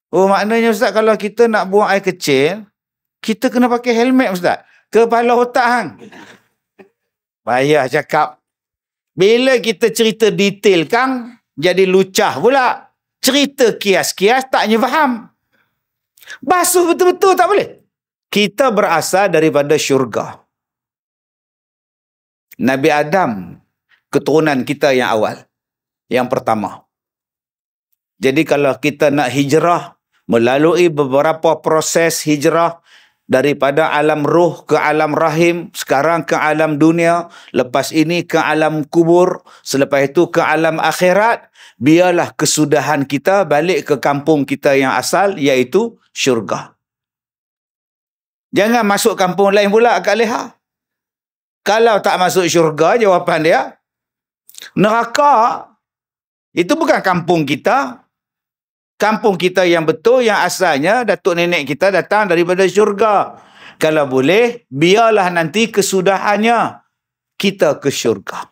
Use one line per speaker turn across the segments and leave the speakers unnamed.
Oh, maknanya Ustaz, kalau kita nak buang air kecil, kita kena pakai helmet Ustaz. Kepala otak hang. Payah cakap. Bila kita cerita detail kang, jadi lucah pula. Cerita kias-kias taknya faham. Basuh betul-betul tak boleh. Kita berasal daripada syurga. Nabi Adam, keturunan kita yang awal. Yang pertama. Jadi kalau kita nak hijrah, melalui beberapa proses hijrah, daripada alam ruh ke alam rahim, sekarang ke alam dunia, lepas ini ke alam kubur, selepas itu ke alam akhirat, biarlah kesudahan kita balik ke kampung kita yang asal, iaitu syurga. Jangan masuk kampung lain pula, Kak Leha. Kalau tak masuk syurga, jawapan dia, neraka. Itu bukan kampung kita. Kampung kita yang betul, yang asalnya datuk nenek kita datang daripada syurga. Kalau boleh, biarlah nanti kesudahannya kita ke syurga.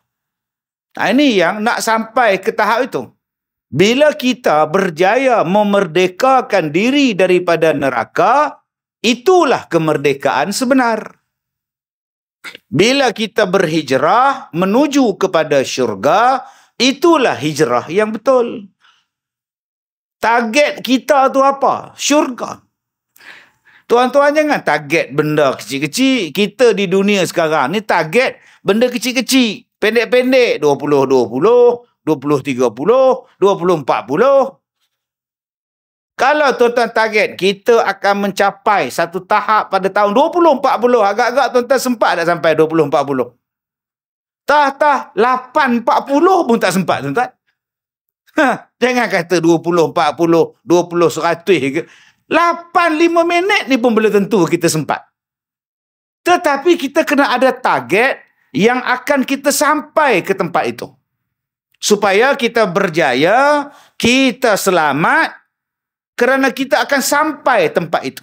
Nah, ini yang nak sampai ke tahap itu. Bila kita berjaya memerdekakan diri daripada neraka, itulah kemerdekaan sebenar. Bila kita berhijrah menuju kepada syurga, itulah hijrah yang betul. Target kita tu apa? Syurga. Tuan-tuan jangan target benda kecil-kecil. Kita di dunia sekarang ni target benda kecil-kecil. Pendek-pendek. 20-20, 20-30, 20-40. Kalau tuan-tuan target, kita akan mencapai satu tahap pada tahun 2040. Agak-agak tuan-tuan sempat tak sampai 2040? Tah, 8-40 pun tak sempat tuan-tuan. Jangan kata 20, 40, 20, 100 ke. 8-5 minit ni pun belum tentu kita sempat. Tetapi kita kena ada target yang akan kita sampai ke tempat itu. Supaya kita berjaya, kita selamat, kerana kita akan sampai tempat itu.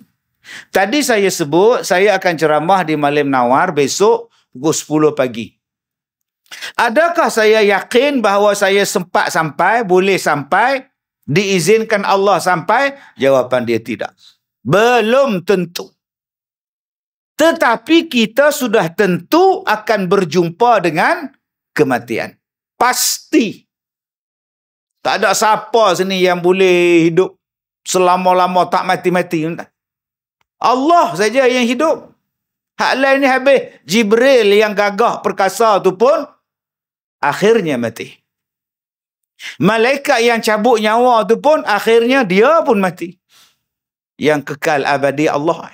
Tadi saya sebut, saya akan ceramah di Malim Nawar besok pukul 10 pagi. Adakah saya yakin bahawa saya sempat sampai, boleh sampai, diizinkan Allah sampai? Jawapan dia tidak. Belum tentu. Tetapi kita sudah tentu akan berjumpa dengan kematian. Pasti. Tak ada siapa sini yang boleh hidup selama-lama tak mati-mati. Allah saja yang hidup. Hak lain ni habis. Jibril yang gagah perkasa tu pun akhirnya mati. Malaikat yang cabut nyawa tu pun akhirnya dia pun mati. Yang kekal abadi Allah.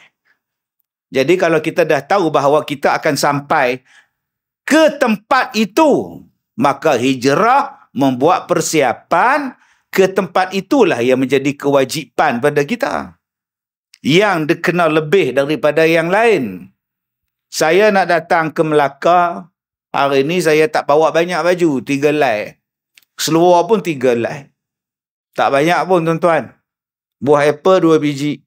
Jadi kalau kita dah tahu bahawa kita akan sampai ke tempat itu, maka hijrah membuat persiapan ke tempat itulah yang menjadi kewajipan pada kita. Yang dikenal lebih daripada yang lain. Saya nak datang ke Melaka, hari ni saya tak bawa banyak baju, 3 helai. Seluar pun 3 helai. Tak banyak pun tuan-tuan. Buah apple 2 biji.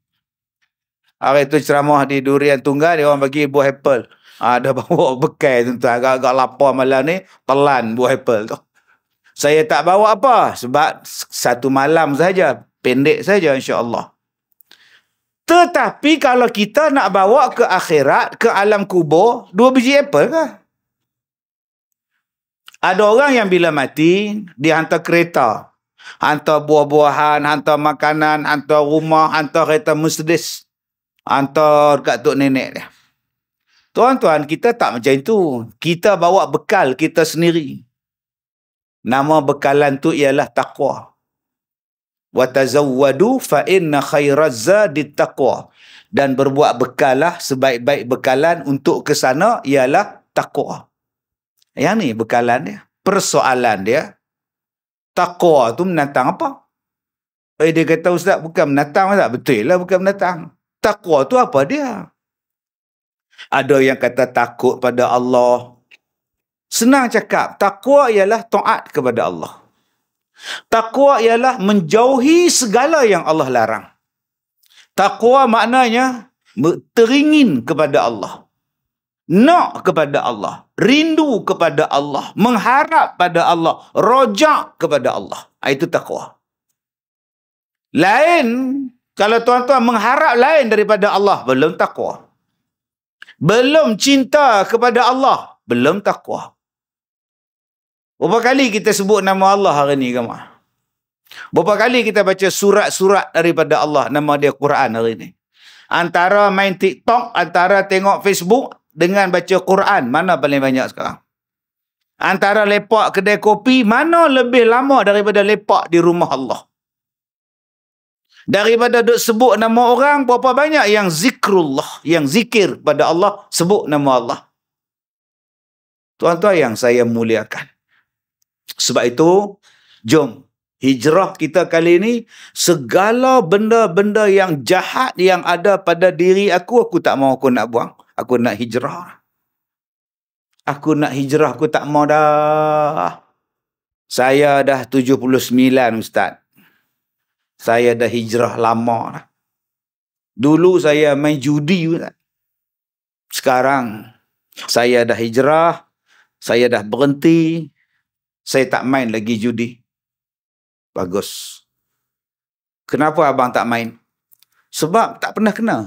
Hari tu ceramah di Durian Tunggal, dia orang bagi buah apple. Dah bawa bekal tuan-tuan. Agak-agak lapar malam ni, telan buah apple tu. Saya tak bawa apa, sebab satu malam saja, pendek saja insya-Allah. Tetapi kalau kita nak bawa ke akhirat, ke alam kubur, 2 biji apple ke? Ada orang yang bila mati, dia hantar kereta. Hantar buah-buahan, hantar makanan, hantar rumah, hantar kereta Mercedes. Hantar kat tok nenek dia. Tuan-tuan, kita tak macam itu. Kita bawa bekal kita sendiri. Nama bekalan tu ialah taqwa. Wa tazawwadu fa inna khairaz zadit taqwa. Dan berbuat bekalah, sebaik-baik bekalan untuk ke sana ialah taqwa. Yang ni bekalan dia. Persoalan dia, taqwa tu menatang apa? Dia kata, Ustaz, bukan menatang. Ustaz, betul lah bukan menatang. Taqwa tu apa dia? Ada yang kata takut pada Allah. Senang cakap, taqwa ialah taat kepada Allah. Taqwa ialah menjauhi segala yang Allah larang. Taqwa maknanya teringin kepada Allah. Nak kepada Allah. Rindu kepada Allah. Mengharap pada Allah. Rojak kepada Allah. Itu taqwa. Lain Kalau tuan-tuan mengharap lain daripada Allah, belum takwa. Belum cinta kepada Allah, belum takwa. Berapa kali kita sebut nama Allah hari ni, kamu? Berapa kali kita baca surat-surat daripada Allah, nama dia Quran hari ni? Antara main TikTok, antara tengok Facebook dengan baca Quran, mana paling banyak sekarang? Antara lepak kedai kopi, mana lebih lama daripada lepak di rumah Allah? Daripada duk sebut nama orang, berapa banyak yang zikrullah, yang zikir pada Allah, sebut nama Allah. Tuan-tuan yang saya muliakan. Sebab itu, jom hijrah kita kali ini, segala benda-benda yang jahat yang ada pada diri aku tak mau aku nak buang. Aku nak hijrah. Aku nak hijrah, aku tak mau dah. Saya dah 79, Ustaz. Saya dah hijrah lama dah. Dulu saya main judi, Ustaz. Sekarang saya dah hijrah, saya dah berhenti, saya tak main lagi judi. Bagus. Kenapa abang tak main? Sebab tak pernah kena.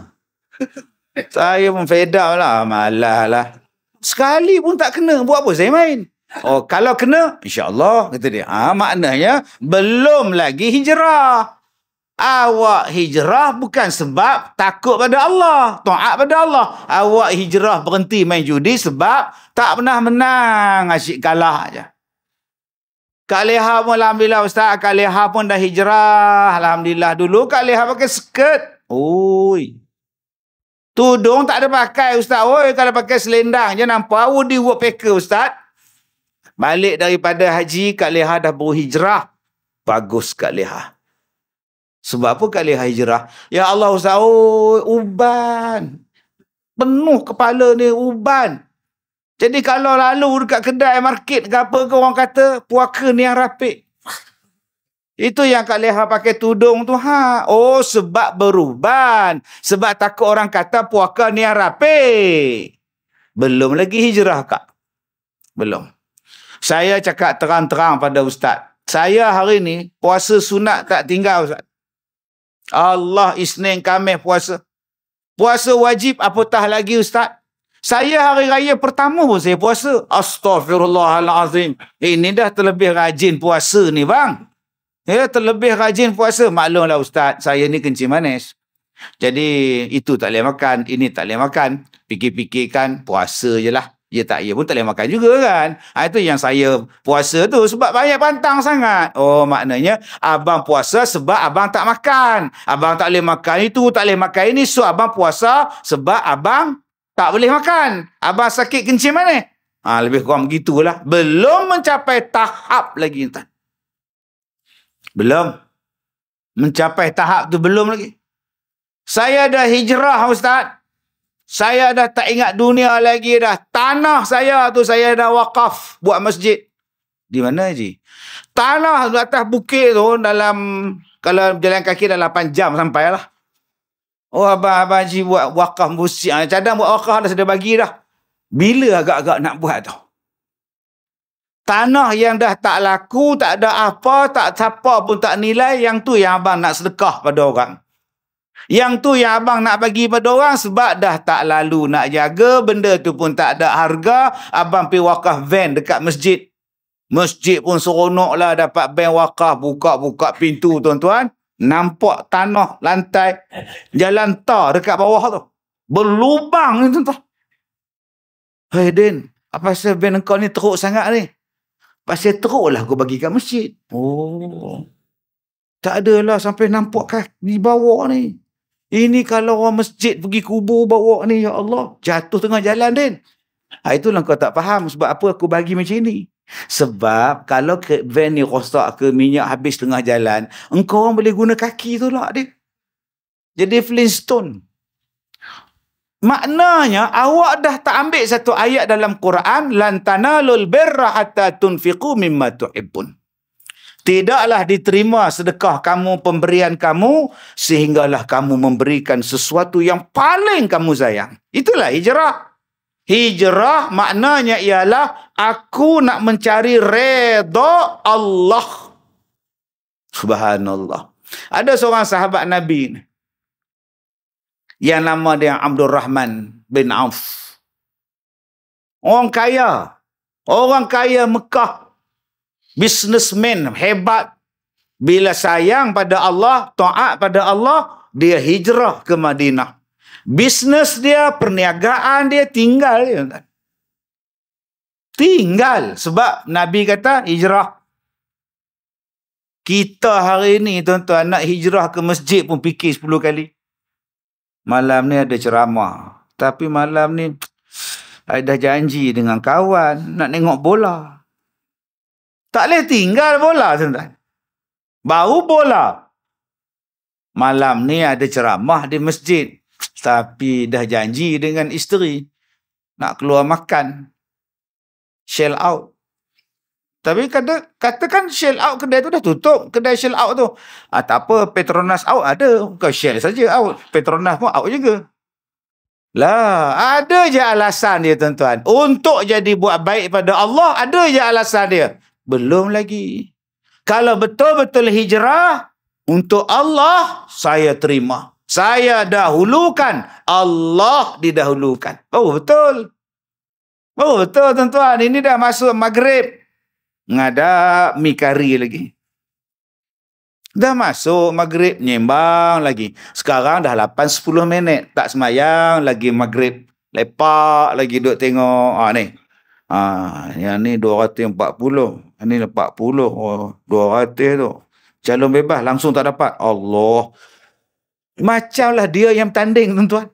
Saya pun fed up lah, malah lah. Sekali pun tak kena, buat apa saya main? Oh, kalau kena, insya-Allah, kata dia. Maknanya belum lagi hijrah. Awak hijrah bukan sebab takut pada Allah, taat pada Allah. Awak hijrah berhenti main judi sebab tak pernah menang, asyik kalah aja. Kak Leha pun alhamdulillah Ustaz, Kak Leha pun dah hijrah. Alhamdulillah, dulu Kak Leha pakai skirt. Oi. Tudung tak ada pakai, Ustaz. Oi, kalau pakai selendang je nampak di workpacker, Ustaz. Balik daripada haji, Kak Leha dah berhijrah. Bagus Kak Leha. Sebab apa Kak Leha hijrah? Ya Allah, Ustaz, uban. Penuh kepala ni uban. Jadi kalau lalu dekat kedai market ke apa ke, orang kata puaka ni yang rapik. Itu yang Kak Leha pakai tudung tu. Oh, sebab beruban. Sebab takut orang kata puaka ni yang rapi. Belum lagi hijrah, Kak. Belum. Saya cakap terang-terang pada Ustaz. Saya hari ni puasa sunat tak tinggal, Ustaz. Allah, Isnin, Khamis puasa. Puasa wajib apatah lagi, Ustaz. Saya hari raya pertama pun saya puasa. Astaghfirullahalazim. Ini dah terlebih rajin puasa ni, bang. Ya, terlebih rajin puasa. Maklumlah Ustaz, saya ni kencing manis. Jadi, itu tak boleh makan, ini tak boleh makan. Fikir-fikirkan, puasa je lah. Ya tak, ya pun tak boleh makan juga kan. Itu yang saya puasa tu, sebab banyak pantang sangat. Oh, maknanya, abang puasa sebab abang tak makan. Abang tak boleh makan itu, tak boleh makan ini. So, abang puasa sebab abang tak boleh makan. Abang sakit kencing manis. Lebih kurang begitulah. Belum mencapai tahap lagi, Ustaz. Belum. Mencapai tahap tu belum lagi. Saya dah hijrah, Ustaz. Saya dah tak ingat dunia lagi dah. Tanah saya tu saya dah wakaf buat masjid. Di mana, Haji? Tanah di atas bukit tu dalam, kalau jalan kaki dah 8 jam sampailah. Oh, abang Haji buat wakaf masjid. Cadang buat wakaf dah sudah bagi dah. Bila agak-agak nak buat tu? Tanah yang dah tak laku, tak ada apa, tak siapa pun tak nilai, yang tu yang abang nak sedekah pada orang. Yang tu yang abang nak bagi pada orang sebab dah tak lalu nak jaga, benda tu pun tak ada harga, abang pergi wakaf van dekat masjid. Masjid pun seronok lah dapat van wakaf, buka-buka pintu tuan-tuan, nampak tanah, lantai, jalan tar dekat bawah tu. Berlubang ni tuan-tuan. Hei Din, apa pasal van engkau ni teruk sangat ni? Pasal teruklah aku bagi kat masjid. Oh. Tak adalah sampai nampak kaki bawah ni. Ini kalau orang masjid pergi kubur bawah ni, ya Allah, jatuh tengah jalan, Din. Itulah kau tak faham sebab apa aku bagi macam ni. Sebab kalau van ni rosak ke, minyak habis tengah jalan, engkau orang boleh guna kaki tu lah, Din. Jadi Flintstone. Maknanya awak dah tak ambil satu ayat dalam Quran, lan tanalul birra hatta tunfiqu mimma tuhibbun. Tidaklah diterima sedekah kamu, pemberian kamu, sehinggalah kamu memberikan sesuatu yang paling kamu sayang. Itulah hijrah. Hijrah maknanya ialah aku nak mencari redha Allah. Subhanallah. Ada seorang sahabat Nabi ni. Yang nama dia Abdul Rahman bin Auf. Orang kaya. Orang kaya Mekah. Businessman hebat. Bila sayang pada Allah, taat pada Allah, dia hijrah ke Madinah. Bisnes dia, perniagaan dia, tinggal dia. Tinggal. Sebab Nabi kata hijrah. Kita hari ni tuan-tuan nak hijrah ke masjid pun fikir 10 kali. Malam ni ada ceramah. Tapi malam ni I dah janji dengan kawan nak tengok bola. Tak boleh tinggal bola tuan-tuan. Baru bola. Malam ni ada ceramah di masjid. Tapi dah janji dengan isteri nak keluar makan. Shell out. Tapi katakan Shell out kedai tu dah tutup. Kedai Shell out tu. Tak apa, Petronas out ada. Bukan Shell saja out. Petronas pun out juga. Lah, ada je alasan dia tuan-tuan. Untuk jadi buat baik pada Allah, ada je alasan dia. Belum lagi. Kalau betul-betul hijrah, untuk Allah, saya terima. Saya dahulukan. Allah didahulukan. Oh, betul. Oh, betul tuan-tuan. Ini dah masuk maghrib. Ngada mi kari lagi. Dah masuk maghrib, nyembang lagi. Sekarang dah 8-10 minit. Tak semayang, lagi maghrib. Lepak lagi duduk tengok. Ni. Yang ni 240. Ini 40. 200 tu. Calon bebas langsung tak dapat. Allah. Macamlah dia yang tanding tuan-tuan.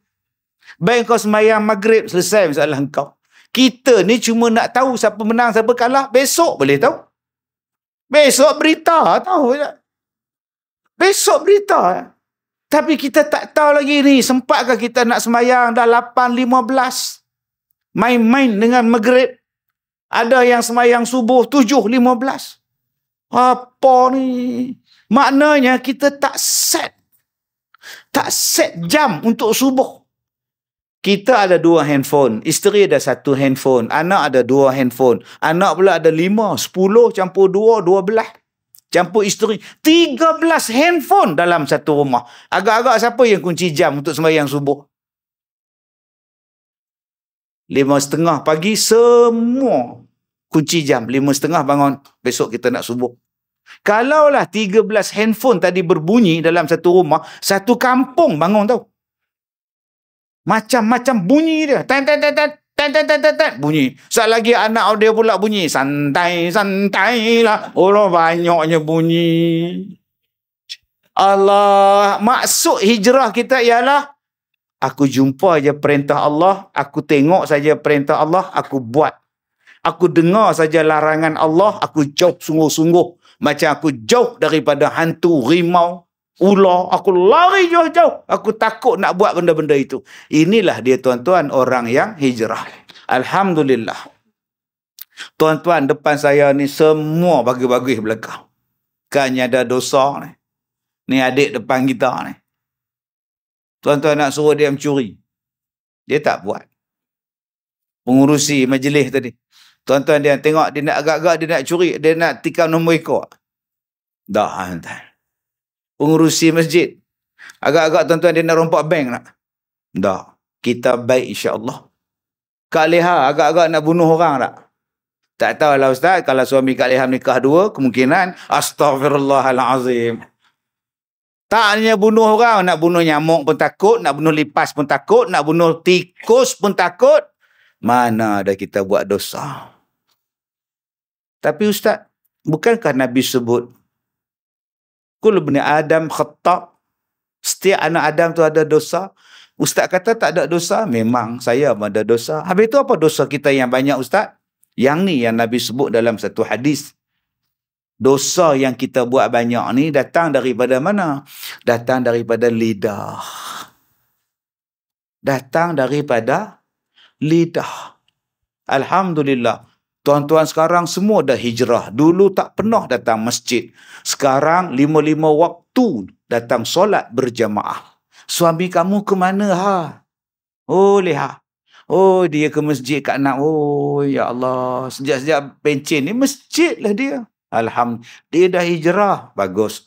Baik kau semayang maghrib, selesai masalah kau. Kita ni cuma nak tahu siapa menang, siapa kalah. Besok boleh tahu. Besok berita tahu tak? Besok berita. Tapi kita tak tahu lagi ni. Sempatkah kita nak semayang dah 8.15? Main-main dengan maghrib. Ada yang semayang subuh 7.15. Apa ni? Maknanya kita tak set. Tak set jam untuk subuh. Kita ada 2 handphone. Isteri ada 1 handphone. Anak ada 2 handphone. Anak pula ada 5, 10 campur 2, 12. Campur isteri. 13 handphone dalam satu rumah. Agak-agak siapa yang kunci jam untuk sembahyang subuh? 5:30 pagi semua kunci jam. 5:30 bangun. Besok kita nak subuh. Kalaulah 13 handphone tadi berbunyi dalam satu rumah, satu kampung bangun tau. Macam-macam bunyi dia. Tan bunyi. Sekali lagi anak dia pula bunyi. Santai lah. Allah banyaknya bunyi. Allah. Maksud hijrah kita ialah aku jumpa aja perintah Allah, aku tengok saja perintah Allah, aku buat. Aku dengar saja larangan Allah, aku jauh sungguh-sungguh. Macam aku jauh daripada hantu, rimau, ular, aku lari jauh-jauh. Aku takut nak buat benda-benda itu. Inilah dia tuan-tuan orang yang hijrah. Alhamdulillah. Tuan-tuan depan saya ni semua bagus-bagus belakang. Kan ada dosa ni. Ni adik depan kita ni. Tuan-tuan nak suruh dia mencuri. Dia tak buat. Pengurusi majlis tadi. Tuan-tuan dia tengok dia nak agak-agak dia nak curi. Dia nak tikam nombor ekor. Dah tuan. Pengurusi masjid. Agak-agak tuan-tuan dia nak rompak bank nak. Dah. Kita baik insya-Allah. Kak Leha agak-agak nak bunuh orang tak? Tak tahulah Ustaz. Kalau suami Kak Leha nikah 2, kemungkinan astaghfirullahalazim. Tak hanya bunuh orang, nak bunuh nyamuk pun takut, nak bunuh lipas pun takut, nak bunuh tikus pun takut. Mana ada kita buat dosa. Tapi Ustaz, bukankah Nabi sebut kullu bani Adam khata'? Setiap anak Adam tu ada dosa. Ustaz kata tak ada dosa. Memang saya ada dosa. Habis itu apa dosa kita yang banyak Ustaz? Yang ni yang Nabi sebut dalam satu hadis. Dosa yang kita buat banyak ni datang daripada mana? Datang daripada lidah. Datang daripada lidah. Alhamdulillah. Tuan-tuan sekarang semua dah hijrah. Dulu tak pernah datang masjid. Sekarang 5 waktu datang solat berjamaah. Suami kamu ke mana ha? Oh lihat. Oh dia ke masjid kat nak. Oh ya Allah. Sejak-sejak pencen ni masjid lah dia. Alhamdulillah. Dia dah hijrah. Bagus.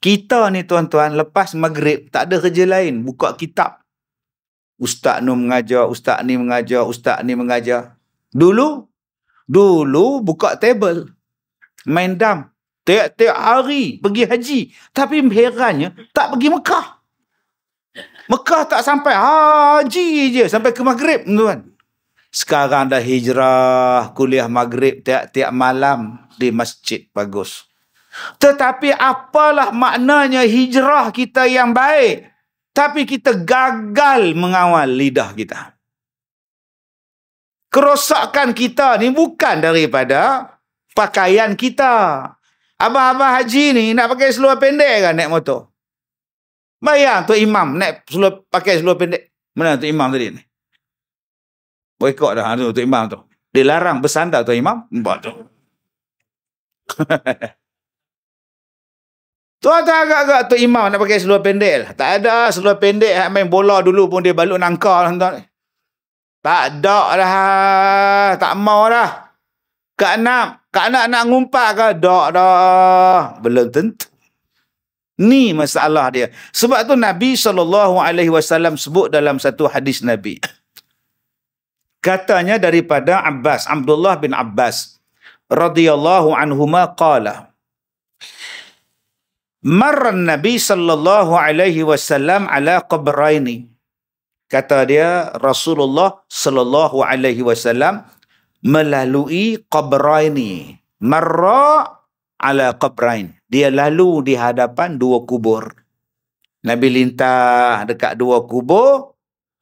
Kita ni tuan-tuan, lepas maghrib, tak ada kerja lain. Buka kitab. Ustaz ni mengajar, ustaz ni mengajar, ustaz ni mengajar. Dulu buka table. Main dam. Tiap-tiap hari pergi haji. Tapi herannya, tak pergi Mekah. Mekah tak sampai haji je. Sampai ke maghrib, tuan. Sekarang dah hijrah, kuliah maghrib tiap-tiap malam di masjid. Bagus. Tetapi apalah maknanya hijrah kita yang baik, tapi kita gagal mengawal lidah kita. Kerosakan kita ni bukan daripada pakaian kita. Abang-abang haji ni nak pakai seluar pendek kan naik motor? Bayang tu imam pakai seluar pendek. Mana tu imam tadi ni? Boykot dah tu imam tu. Dia larang bersandar tu imam. Nampak tu. Tuan-tuan agak-agak tu imam nak pakai seluar pendek lah. Tak ada seluar pendek main bola dulu pun dia balut nangka lah. Tak ada dah. Tak mau dah. Kak nak ngumpat ke? Tak dah. Belum tentu. Ni masalah dia. Sebab tu Nabi SAW sebut dalam satu hadis Nabi. Katanya daripada Abdullah bin Abbas radhiyallahu anhuma qala. Marran Nabi sallallahu alaihi wasallam ala qabraini. Kata dia Rasulullah sallallahu alaihi wasallam melalui qabraini. Marra ala qabrain. Dia lalu di hadapan dua kubur. Nabi lintah dekat dua kubur,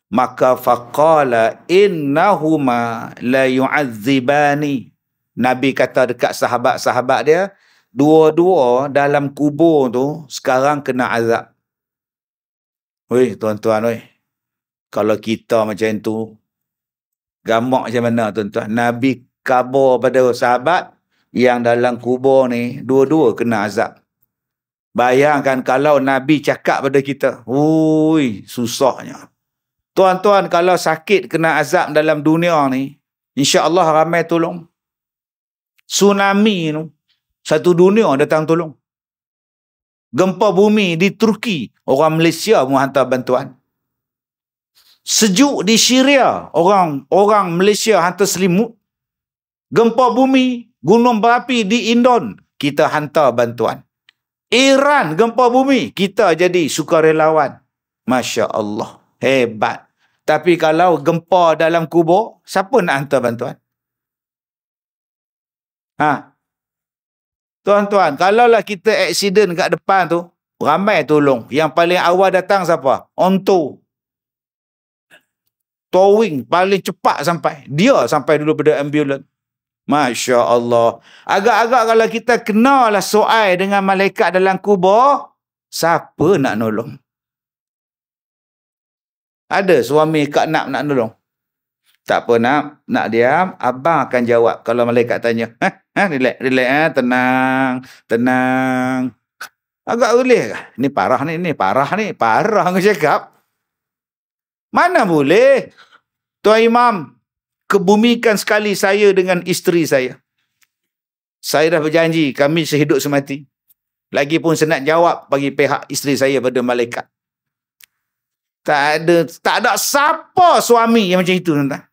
maka faqala innahuma la yu'adzibani. Nabi kata dekat sahabat-sahabat dia, dua-dua dalam kubur tu sekarang kena azab. Weh, tuan-tuan, weh. Kalau kita macam tu, gamak macam mana, tuan-tuan? Nabi khabar pada sahabat yang dalam kubur ni, dua-dua kena azab. Bayangkan kalau Nabi cakap pada kita, ui, susahnya. Tuan-tuan, kalau sakit kena azab dalam dunia ni, insya-Allah ramai tolong. Tsunami tu, satu dunia datang tolong. Gempa bumi di Turki, orang Malaysia mau hantar bantuan. Sejuk di Syria, orang Malaysia hantar selimut. Gempa bumi, gunung berapi di Indon, kita hantar bantuan. Iran gempa bumi, kita jadi sukarelawan. Masya Allah, hebat. Tapi kalau gempa dalam kubur, siapa nak hantar bantuan? Tuan-tuan, kalaulah kita aksiden kat depan tu, ramai tolong. Yang paling awal datang siapa? Onto. Towing, paling cepat sampai. Dia sampai dulu pada ambulans. Masya Allah. Agak-agak kalau kita kenalah soal dengan malaikat dalam kubur, siapa nak nolong? Ada suami Kak nak nolong? Tak apa nak diam, abang akan jawab kalau malaikat tanya. Relax, tenang. Agak boleh kah? Ini parah aku cakap. Mana boleh? Tuan Imam, kebumikan sekali saya dengan isteri saya. Saya dah berjanji, kami sehidup semati. Lagipun saya nak jawab bagi pihak isteri saya pada malaikat. Tak ada siapa suami yang macam itu, tuan-tuan.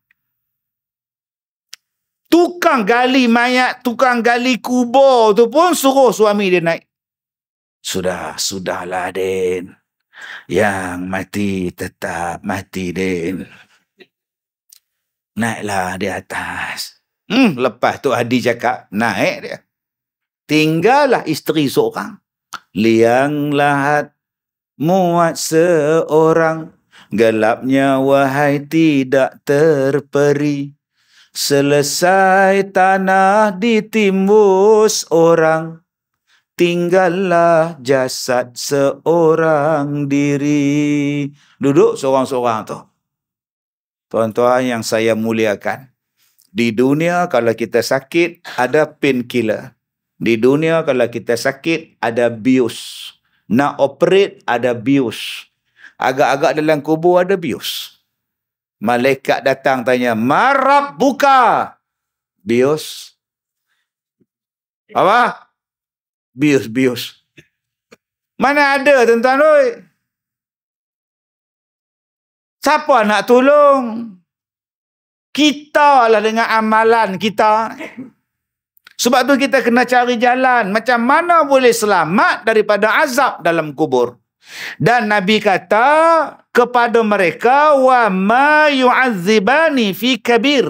Tukang gali mayat, tukang gali kubur tu pun suruh suami dia naik. Sudahlah, Din. Yang mati tetap mati, Din. Naiklah di atas. Lepas tu Hadi cakap, naik dia. Tinggallah isteri seorang. Liang lahat muat seorang. Gelapnya wahai tidak terperi. Selesai tanah ditimbus orang, tinggallah jasad seorang diri. Duduk seorang-seorang tu. Tuan-tuan yang saya muliakan, di dunia kalau kita sakit ada painkiller. Di dunia kalau kita sakit ada bius. Nak operate ada bius. Agak-agak dalam kubur ada bius. Malaikat datang tanya, marab buka. Bius. Apa? Bius. Mana ada tuan-tuan oi. Siapa nak tolong? Kita lah dengan amalan kita. Sebab tu kita kena cari jalan. Macam mana boleh selamat daripada azab dalam kubur. Dan Nabi kata kepada mereka, wa ma yu'azzibani fi kabir.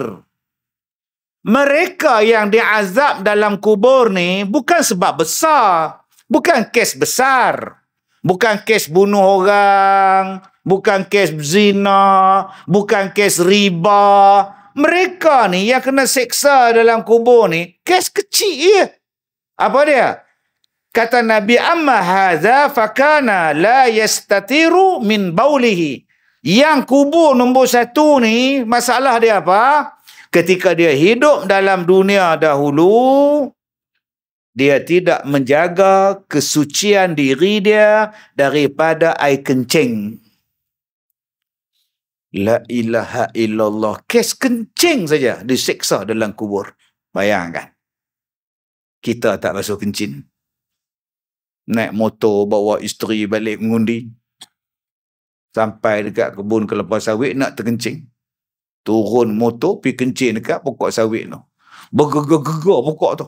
Mereka yang diazab dalam kubur ni bukan sebab besar. Bukan kes besar. Bukan kes bunuh orang. Bukan kes zina. Bukan kes riba. Mereka ni yang kena seksa dalam kubur ni, kes kecil je. Apa dia? Kata Nabi, amma hadza fakana la yastatiru min baulihi. Yang kubur nombor 1 ni, masalah dia apa? Ketika dia hidup dalam dunia dahulu, dia tidak menjaga kesucian diri dia daripada air kencing. La ilaha illallah. Kes kencing saja diseksa dalam kubur. Bayangkan. Kita tak basuh kencing. Naik motor bawa isteri balik mengundi. Sampai dekat kebun kelapa sawit nak terkencing. Turun motor pergi kencing dekat pokok sawit tu. Bergegar-gegar pokok tu.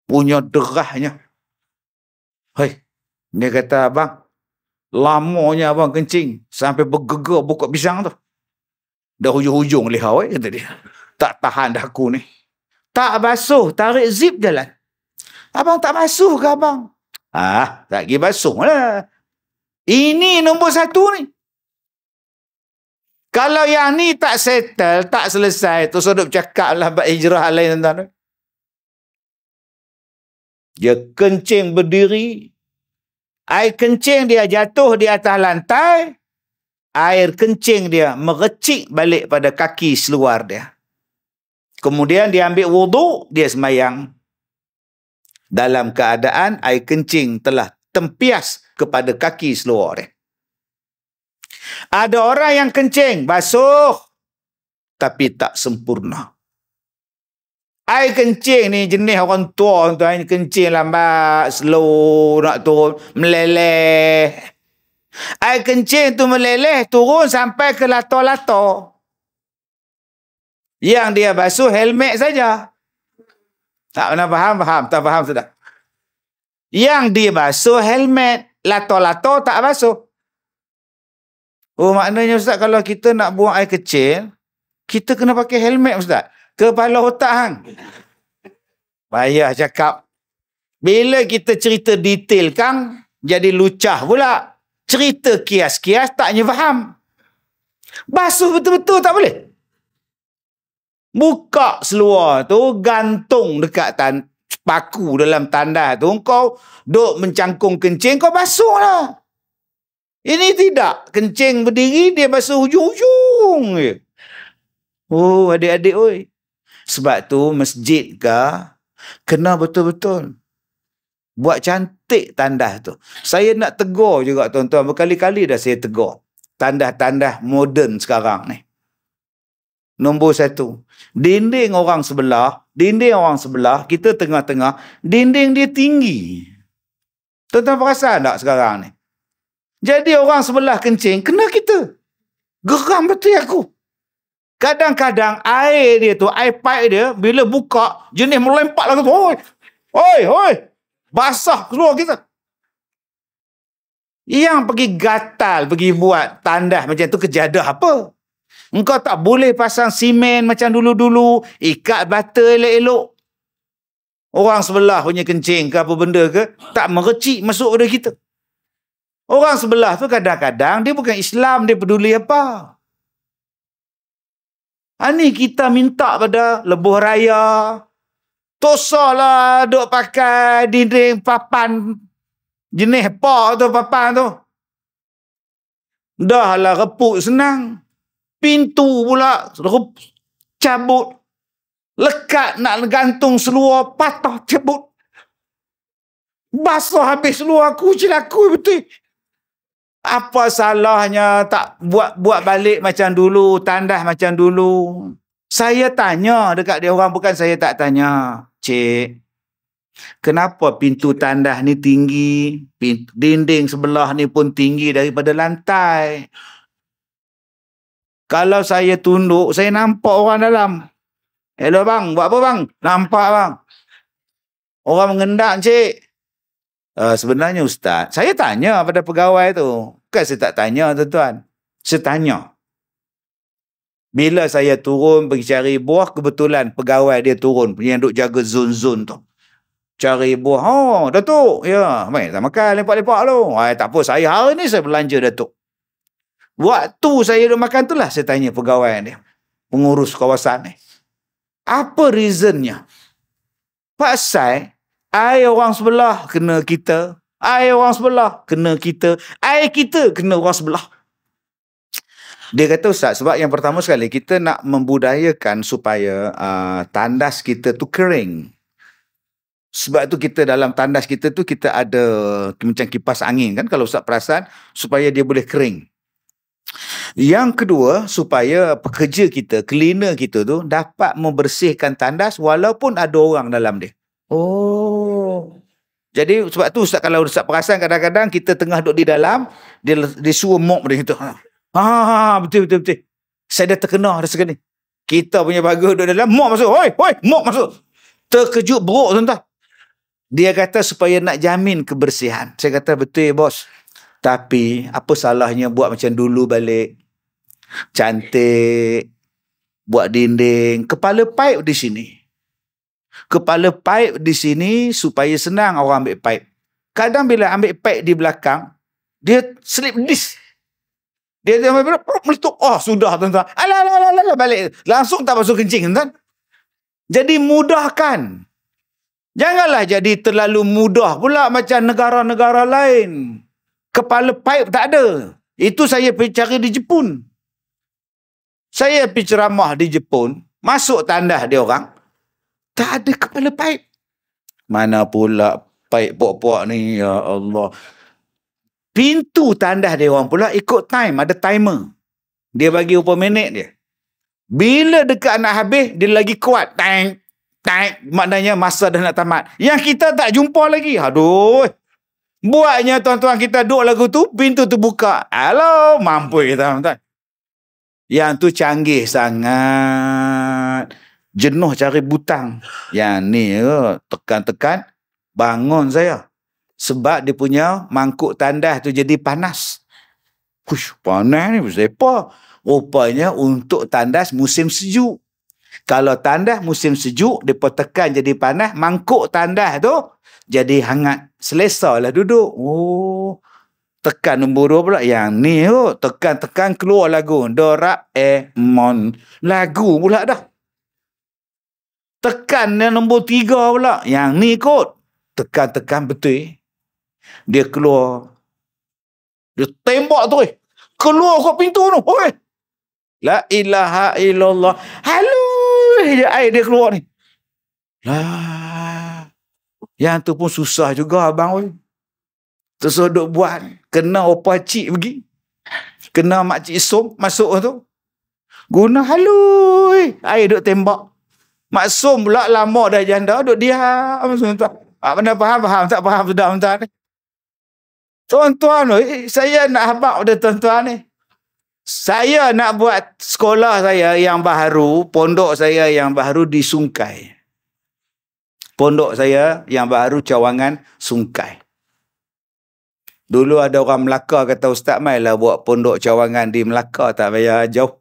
Punya derahnya. Hei, dia kata, abang, lamanya abang kencing sampai bergegar pokok pisang tu. Dah hujung-hujung lihau, kata dia. Tak tahan dah aku ni. Tak basuh, tarik zip jalan. Abang tak basuh ke abang? Tak pergi basuh lah. Ini nombor 1 ni. Kalau yang ni tak settle, tak selesai, tu sudah bercakap lah bab hijrah lain tuan-tuan. Dia kencing berdiri. Air kencing dia jatuh di atas lantai. Air kencing dia merecik balik pada kaki seluar dia. Kemudian dia ambil wuduk, dia sembahyang. Dalam keadaan air kencing telah tempias kepada kaki seluar dia. Ada orang yang kencing, basuh, tapi tak sempurna. Air kencing ni jenis orang tua, tuan, kencing lambat, slow, nak turun, meleleh. Air kencing tu meleleh, turun sampai ke lato-lato. Yang dia basuh helmet saja. Tak pernah faham? Tak faham sudah. Yang dia basuh helmet, lato-lato tak basuh. Oh, maknanya Ustaz, kalau kita nak buang air kecil, kita kena pakai helmet, Ustaz. Kepala otak hang. Payah cakap. Bila kita cerita detail kang, jadi lucah pula. Cerita kias-kias taknya faham. Basuh betul-betul tak boleh. Buka seluar tu, gantung dekat paku dalam tandas tu, kau duk mencangkung kencing, kau basuh lah. Ini tidak. Kencing berdiri, dia basuh hujung-hujung je. Oh, adik-adik, oi. Sebab tu masjid kena betul-betul buat cantik tandas tu. Saya nak tegur juga tuan-tuan, berkali-kali dah saya tegur. Tandas-tandas moden sekarang ni. Nombor 1, dinding orang sebelah, kita tengah-tengah, dinding dia tinggi. Tuan-tuan perasan tak sekarang ni? Jadi orang sebelah kencing, kena kita. Geram betul aku. Kadang-kadang air dia tu, air pipe dia, bila buka, jenis melempar lah. Oi. Basah keluar kita. Yang pergi gatal, pergi buat tandas macam tu, kejadah apa? Engkau tak boleh pasang simen macam dulu-dulu, ikat bata elok-elok. Orang sebelah punya kencing ke apa benda ke, tak merecik masuk pada kita. Orang sebelah tu kadang-kadang dia bukan Islam, dia peduli apa. Ni kita minta pada lebuh raya, tosalah duk pakai dinding papan jenis apa tu papan tu. Dah lah reput senang. Pintu pula cabut. Lekat nak gantung seluar, patah cabut. Basah habis seluar aku, cilaku betul. Apa salahnya tak buat balik macam dulu, tandas macam dulu. Saya tanya dekat dia orang, bukan saya tak tanya. Cik, Kenapa pintu tandas ni tinggi, dinding sebelah ni pun tinggi daripada lantai. Kalau saya tunduk, saya nampak orang dalam. Hello bang, buat apa bang? Nampak bang. Orang mengendak cik. Sebenarnya Ustaz, saya tanya pada pegawai tu. Bukan saya tak tanya tuan-tuan. Saya tanya. Bila saya turun pergi cari buah, kebetulan pegawai dia turun. Yang duk jaga zon-zon tu. Cari buah. Oh, Datuk. Ya, baik, tak makan lepak-lepak tu. Tak apa, saya hari ni saya belanja Datuk. Waktu saya duk makan tu lah, saya tanya pegawai dia. Pengurus kawasan ni. Apa reasonnya? Pasal air orang sebelah kena kita. Air orang sebelah kena kita. Air kita kena orang sebelah. Dia kata Ustaz, sebab yang pertama sekali kita nak membudayakan supaya tandas kita tu kering. Sebab tu kita dalam tandas kita tu kita ada macam kipas angin kan kalau Ustaz perasan supaya dia boleh kering. Yang kedua, supaya pekerja kita, cleaner kita tu dapat membersihkan tandas walaupun ada orang dalam dia. Oh. Jadi sebab tu Ustaz, kalau Ustaz perasan kadang-kadang kita tengah duduk di dalam, dia suruh mop dia gitu. Betul. Saya dah terkena dah sekali. Kita punya bagus duduk dalam, mop masuk. Hoi, mop masuk. Terkejut beruk tuan-tuan. Dia kata supaya nak jamin kebersihan. Saya kata betul bos. Tapi apa salahnya buat macam dulu balik. Cantik. Buat dinding. Kepala paip di sini. Kepala paip di sini supaya senang orang ambil paip. Kadang bila ambil paip di belakang, dia slip disc. Dia meletup. Oh, sudah tuan-tuan. Alah, balik. Langsung tak masuk kencing tuan-tuan. Jadi mudahkan. Janganlah jadi terlalu mudah pula macam negara-negara lain. Kepala paip tak ada. Itu saya pergi cari di Jepun. Saya pergi ceramah di Jepun. Masuk tandas dia orang. Tak ada kepala paip. Mana pula paip pok-pok ni, ya Allah. Pintu tandas dia orang pula ikut time. Ada timer. Dia bagi berapa minit dia. Bila dekat nak habis, dia lagi kuat. Tank. Maknanya masa dah nak tamat. Yang kita tak jumpa lagi. Aduh. Buatnya tuan-tuan kita duduk lagu tu, pintu tu buka. Halo, mampu kita tuan-tuan. Yang tu canggih sangat. Jenuh cari butang. Yang ni tekan-tekan, bangun saya. Sebab dia punya mangkuk tandas tu jadi panas. Push, panas ni apa? Rupanya untuk tandas musim sejuk. Kalau tandas musim sejuk, mereka tekan jadi panas, mangkuk tandas tu jadi hangat. Selesa lah duduk. Oh, tekan nombor 2 pula. Yang ni tekan-tekan keluar lagu. Doraemon. Lagu pula dah. Tekan yang nombor 3 pula. Yang ni kot. Tekan-tekan betul. Dia keluar. Dia tembak tu. Keluar kat pintu tu. Oi. La ilaha illallah. Halo. Air dia keluar ni. Lah. Yang tu pun susah juga abang. Oi. Terus duk buat. Kena opa cik pergi. Kena makcik Som masuk tu. Guna halui. Air duk tembak. Mak Som pula lama dah janda. Duk diam. Mana faham? Tak faham sudah tuan-tuan ni. Tuan-tuan, saya nak habaq pada tuan-tuan ni. Saya nak buat sekolah saya yang baru, pondok saya yang baru di Sungkai. Pondok saya yang baru Cawangan, Sungkai. Dulu ada orang Melaka kata, Ustaz mailah buat pondok Cawangan di Melaka, tak payah jauh.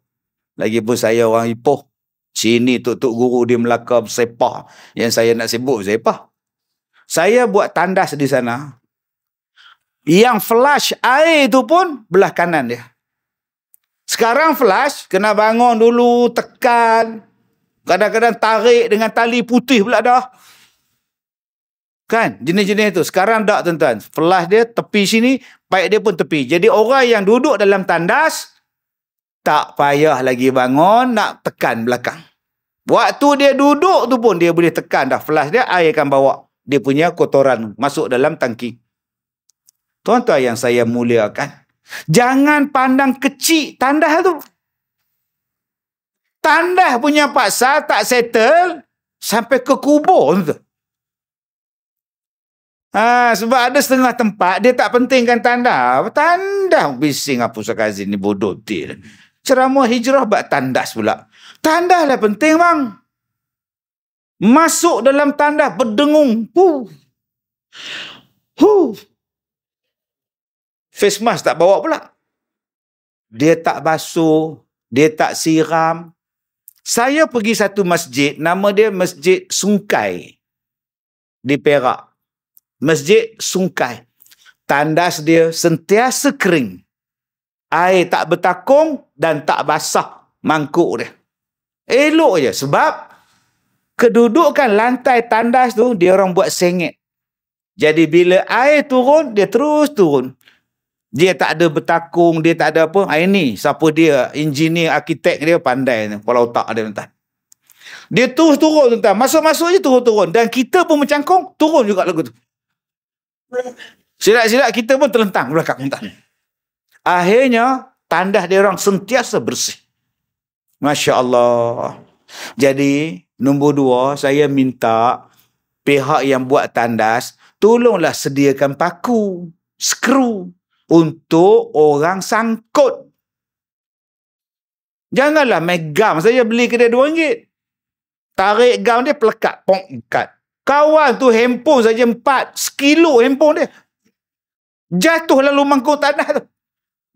Lagipun saya orang Ipoh. Sini tok-tok guru di Melaka bersepah. Yang saya nak sibuk bersepah. Saya buat tandas di sana. Yang flush air tu pun belah kanan dia. Sekarang flush, kena bangun dulu, tekan. Kadang-kadang tarik dengan tali putih pula dah. Kan? Jenis-jenis tu. Sekarang tak tuan-tuan. Flush dia tepi sini, paip dia pun tepi. Jadi orang yang duduk dalam tandas, tak payah lagi bangun, nak tekan belakang. Waktu dia duduk tu pun, dia boleh tekan dah. Flush dia, air akan bawa. Dia punya kotoran masuk dalam tangki. Tuan-tuan yang saya muliakan. Jangan pandang kecil tandas tu. Tandas punya paksa tak settle sampai ke kubur tu. Sebab ada setengah tempat dia tak pentingkan tandas. Tandas bising apa sekali ni bodoh dia. Ceramah hijrah bab tandas pula. Tandas lah penting bang. Masuk dalam tandas berdengung. Face mask tak bawa pula. Dia tak basuh, dia tak siram. Saya pergi satu masjid, nama dia Masjid Sungkai di Perak. Masjid Sungkai. Tandas dia sentiasa kering. Air tak bertakung dan tak basah mangkuk dia. Elok je sebab kedudukan lantai tandas tu dia orang buat sengit. Jadi bila air turun, dia terus turun. Dia tak ada bertakung, dia tak ada apa. Ini siapa dia, engineer, arkitek dia pandai ni, kepala otak dia tuan. Dia terus turun tuan. Masuk-masuk je turun-turun. Dan kita pun mencangkung, turun juga lagu tu. Silap-silap kita pun terlentang belakang tuan. Akhirnya tandas dia orang sentiasa bersih. Masya Allah. Jadi nombor 2, saya minta pihak yang buat tandas tolonglah sediakan paku, skru untuk orang sangkut. Janganlah main gam. Saya beli kedai RM2. Tarik gam dia pelekat, pong ikat. Kawan tu handphone saja 4 sekilo handphone dia. Jatuh lalu mangkuk tandas tu.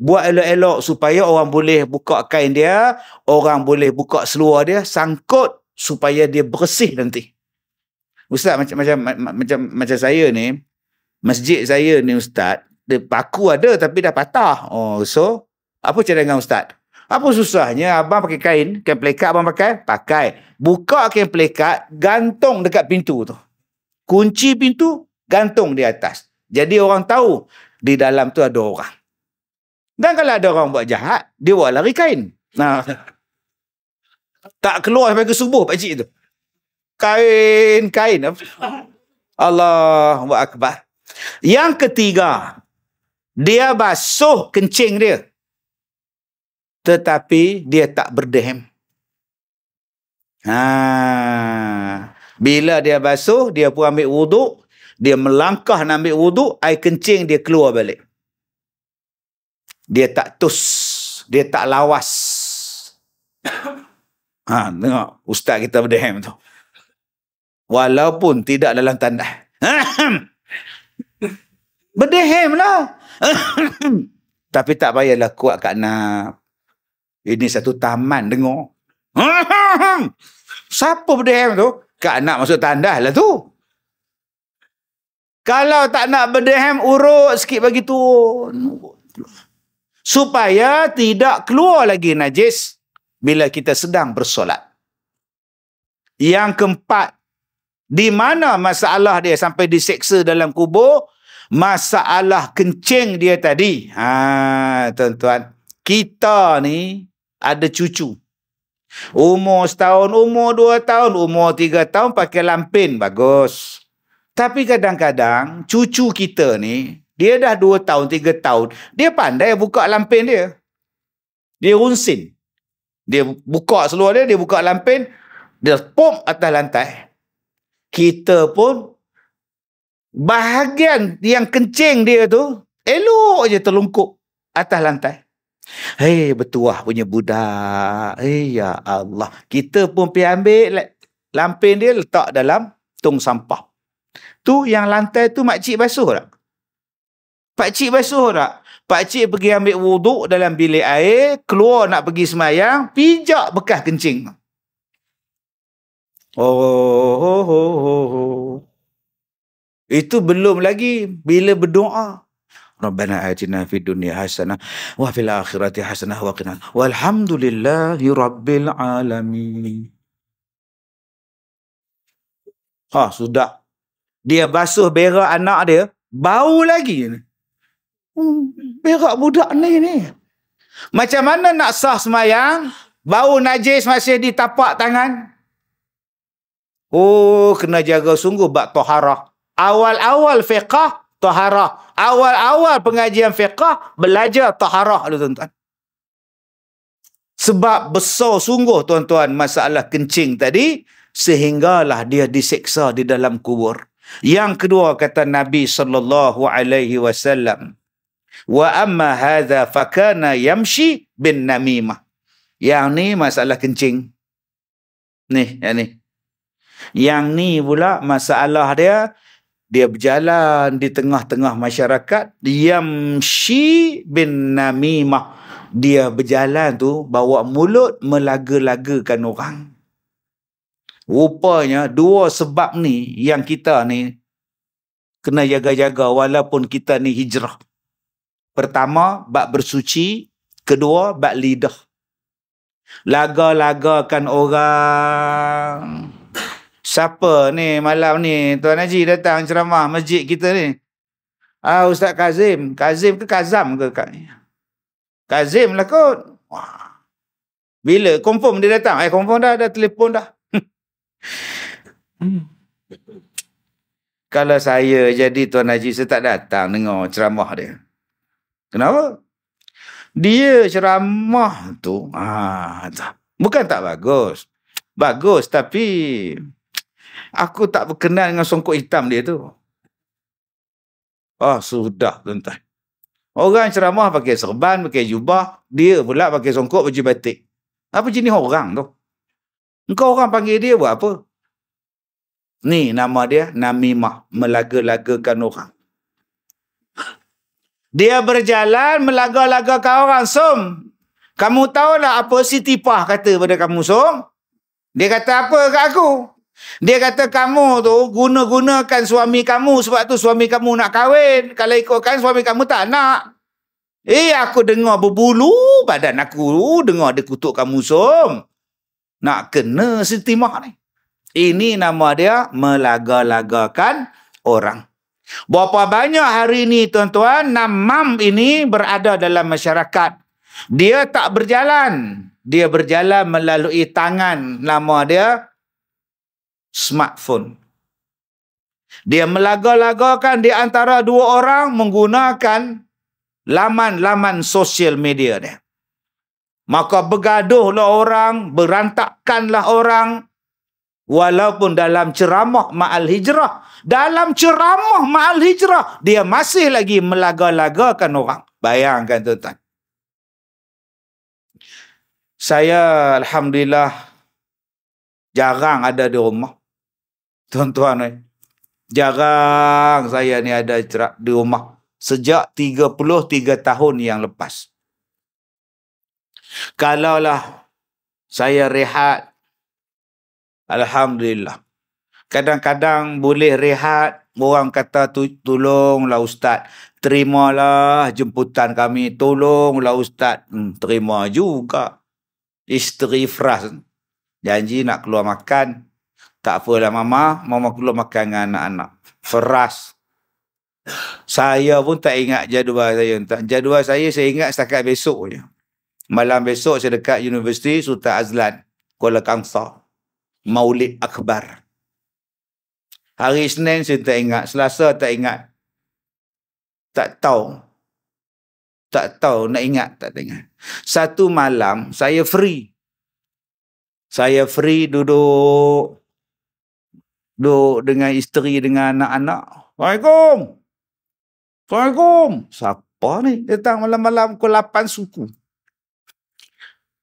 Buat elok-elok supaya orang boleh buka kain dia, orang boleh buka seluar dia, sangkut supaya dia bersih nanti. Ustaz, macam saya ni, masjid saya ni Ustaz, dia paku ada tapi dah patah. So apa cadangan Ustaz? Apa susahnya abang pakai kain pelikat abang pakai. Buka kain pelikat, gantung dekat pintu tu. Kunci pintu, gantung di atas. Jadi orang tahu di dalam tu ada orang. Dan kalau ada orang buat jahat, dia buat lari kain. Tak keluar sampai ke subuh pakcik tu. Kain. Allahu Akbar. Yang ketiga, dia basuh kencing dia. Tetapi dia tak berdehem. Bila dia basuh, dia pun ambil wuduk, dia melangkah nak ambil wuduk, air kencing dia keluar balik. Dia tak tus, dia tak lawas. Tengok ustaz kita berdehem tu. Walaupun tidak dalam tandas. Berdehem lah. Tapi tak payahlah kuat kat nak. Ini satu taman dengar. Siapa berdehem tu? Kak nak masuk tandas lah tu. Kalau tak nak berdehem, urut sikit bagi turun. Supaya tidak keluar lagi najis bila kita sedang bersolat. Yang keempat, di mana masalah dia sampai diseksa dalam kubur? Masalah kencing dia tadi. Tuan-tuan, kita ni ada cucu. Umur setahun, umur 2 tahun, umur 3 tahun pakai lampin, bagus. Tapi kadang-kadang cucu kita ni, dia dah 2 tahun, 3 tahun, dia pandai buka lampin dia. Dia runsin. Dia buka seluar dia buka lampin, dia pop atas lantai. Kita pun bahagian yang kencing dia tu elok je terlungkup atas lantai. Hei, bertuah punya budak. Ya Allah. Kita pun pergi ambil lampin dia letak dalam tong sampah. Tu yang lantai tu makcik basuh tak? Pakcik basuh tak? Pakcik pergi ambil wuduk dalam bilik air, keluar nak pergi semayang, pijak bekas kencing. Itu belum lagi bila berdoa. Rabbana atina fid dunya hasanah wa fil akhirati hasanah wa qina walhamdulillahi rabbil alamin. Sudah. Dia basuh berak anak dia, bau lagi. Berak budak ni. Macam mana nak sah semayang, bau najis masih di tapak tangan? Kena jaga sungguh bab taharah. Awal-awal fiqh taharah. Awal-awal pengajian fiqh belajar taharah dulu tuan-tuan. Sebab besar sungguh tuan-tuan masalah kencing tadi, sehinggalah dia diseksa di dalam kubur. Yang kedua kata Nabi sallallahu alaihi wasallam, wa amma hadza fakana yamshi bin namimah. Yang ni masalah kencing. Yang ni. Yang ni pula masalah dia berjalan di tengah-tengah masyarakat, yamshi bin namimah. Dia berjalan tu bawa mulut melaga-lagakan orang. Rupanya dua sebab ni yang kita ni kena jaga-jaga walaupun kita ni hijrah. Pertama, bab bersuci. Kedua, bab lidah. Laga-lagakan orang. Siapa ni malam ni? Tuan Haji datang ceramah masjid kita ni. Ustaz Kazim. Kazim ke Kazam ke? Kazim lah kot. Wah. Bila? Confirm dia datang? Confirm dah telefon dah. Kalau saya jadi Tuan Haji, saya tak datang dengar ceramah dia. Kenapa? Dia ceramah tu bukan tak bagus. Bagus, tapi aku tak berkenan dengan songkok hitam dia tu. Sudah tuan-tuan. Orang ceramah pakai serban, pakai jubah, dia pula pakai songkok baju batik. Apa jenis orang tu? Engkau orang panggil dia buat apa? Ni nama dia namimah, melaga-lagakan orang. Dia berjalan melaga-lagakan orang. Kamu tahu tak apa si Tipah kata pada kamu, Dia kata apa kat aku? Dia kata kamu tu guna-gunakan suami kamu sebab tu suami kamu nak kahwin. Kalau ikutkan suami kamu tak nak. Aku dengar berbulu badan aku. Dengar dia kutuk kamu, Nak kena si Timah ni. Ini nama dia melaga-lagakan orang. Berapa banyak hari ni tuan-tuan, namam ini berada dalam masyarakat. Dia tak berjalan. Dia berjalan melalui tangan. Nama dia smartphone. Dia melaga-lagakan di antara dua orang menggunakan laman-laman sosial media dia. Maka bergaduhlah orang, berantakkanlah orang. Walaupun dalam ceramah ma'al hijrah. Dalam ceramah ma'al hijrah, dia masih lagi melaga-lagakan orang. Bayangkan tuan-tuan. Saya alhamdulillah jarang ada di rumah. Tuan-tuan, jarang saya ni ada di rumah. Sejak 33 tahun yang lepas. Kalaulah saya rehat, alhamdulillah. Kadang-kadang boleh rehat, orang kata tolonglah Ustaz, terimalah jemputan kami, tolonglah Ustaz. Terima juga. Isteri Fras janji nak keluar makan. Tak apalah mama keluar makan dengan anak-anak. Fras. Saya pun tak ingat jadual saya. Jadual saya ingat setakat besok je. Malam besok saya dekat Universiti Sultan Azlan, Kuala Kangsar. Maulid Akbar. Hari Isnin saya tak ingat. Selasa tak ingat. Tak tahu. Tak tahu nak ingat tak ingat. Satu malam saya free. Saya free duduk dengan isteri, dengan anak-anak. Assalamualaikum. Assalamualaikum. Siapa ni datang malam-malam pukul 8 suku?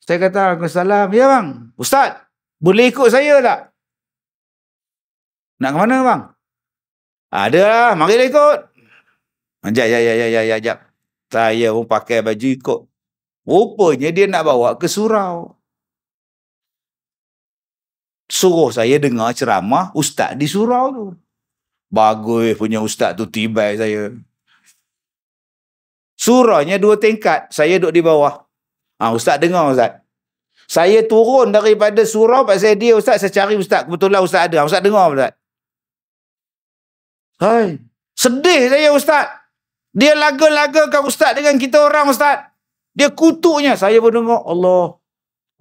Saya kata, Waalaikumsalam. Ya bang. Ustaz, boleh ikut saya tak? Nak ke mana bang? Ada lah, marilah ikut. Sekejap. Saya pun pakai baju ikut. Rupanya dia nak bawa ke surau. Suruh saya dengar ceramah ustaz di surau tu. Bagus punya ustaz tu, tibai saya. Suraunya 2 tingkat. Saya duduk di bawah. Ustaz dengar ustaz. Saya turun daripada surau pasal dia ustaz, saya cari ustaz. Kebetulan ustaz ada. Ustaz dengar ustaz. Hai, sedih saya ustaz. Dia laga-lagakan ustaz dengan kita orang ustaz. Dia kutuknya. Saya pun dengar, Allah.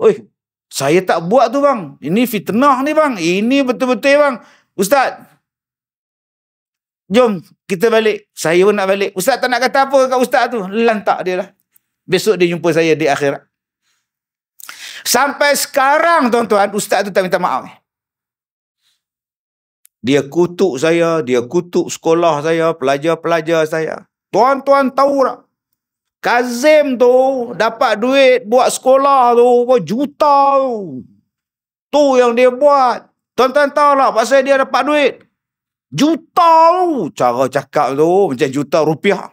Oi, saya tak buat tu bang. Ini fitnah ni bang. Ini betul-betul bang. Ustaz, jom kita balik. Saya pun nak balik. Ustaz tak nak kata apa kat ustaz tu. Lantak dia lah. Besok dia jumpa saya di akhirat. Sampai sekarang tuan-tuan, ustaz tu tak minta maaf. Dia kutuk saya, dia kutuk sekolah saya, pelajar-pelajar saya. Tuan-tuan tahu tak? Kazim tu dapat duit buat sekolah tu juta tu. Tu yang dia buat. Tuan-tuan tahu tak pasal dia dapat duit? Juta tu. Cara cakap tu macam juta rupiah.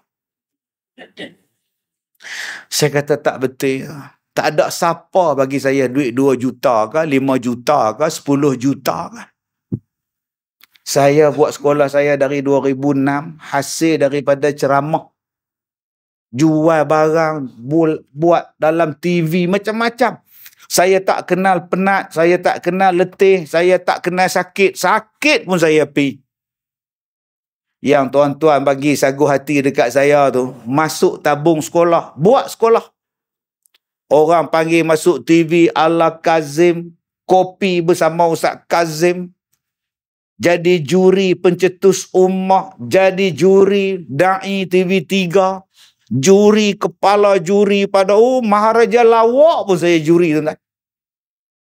Saya kata tak betul. Tak ada siapa bagi saya duit 2 juta ke, 5 juta ke, 10 juta ke. Saya buat sekolah saya dari 2006, hasil daripada ceramah. Jual barang, buat dalam TV, macam-macam. Saya tak kenal penat, saya tak kenal letih, saya tak kenal sakit. Sakit pun saya pergi. Yang tuan-tuan bagi sagu hati dekat saya tu, masuk tabung sekolah, buat sekolah. Orang panggil masuk TV ala Kazim, kopi bersama Ustaz Kazim. Jadi juri pencetus ummah, jadi juri da'i TV3, juri kepala juri pada Maharaja Lawak pun saya juri, tuan-tuan.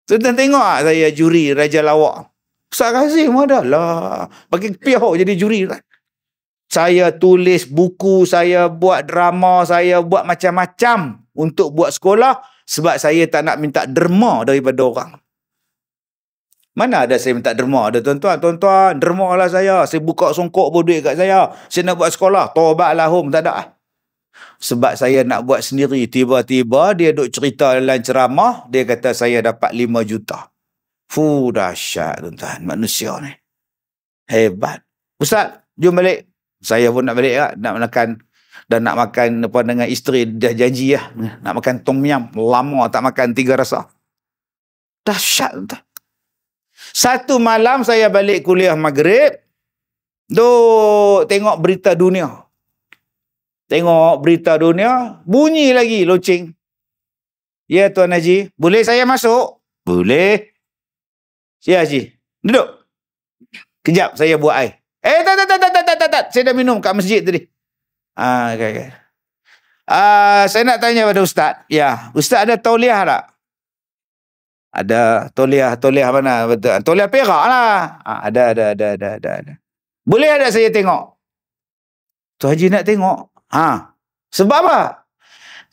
Tuan-tuan tengok tak saya juri Raja Lawak? Ustaz Kazim ada lah, bagi pihak jadi juri, tuan. Saya tulis buku, saya buat drama, saya buat macam-macam untuk buat sekolah sebab saya tak nak minta derma daripada orang. Mana ada saya minta derma? Ada tuan-tuan, tuan-tuan, derma lah saya. Saya buka songkok pun duit kat saya. Saya nak buat sekolah, tobatlah home, tak ada. Sebab saya nak buat sendiri. Tiba-tiba dia duk cerita dalam ceramah, dia kata saya dapat 5 juta. Dahsyat tuan-tuan, manusia ni. Hebat. Ustaz, jom balik. Saya pun nak balik lah, nak makan. Dan nak makan apa dengan isteri, dah janji lah. Nak makan tom yum. Lama tak makan 3 rasa. Dahsyat tuan-tuan. Satu malam saya balik kuliah maghrib. Duk tengok berita dunia. Tengok berita dunia. Bunyi lagi loceng. Ya Tuan Haji, boleh saya masuk? Boleh. Ya Haji, duduk. Kejap saya buat air. Tak. Saya dah minum kat masjid tadi. Okay. Saya nak tanya pada Ustaz. Ya, Ustaz ada tauliah tak? Ada tauliah mana? Betul. Tauliah Perak lah. Ada. Boleh ada saya tengok? Tuan Haji nak tengok? Sebab apa?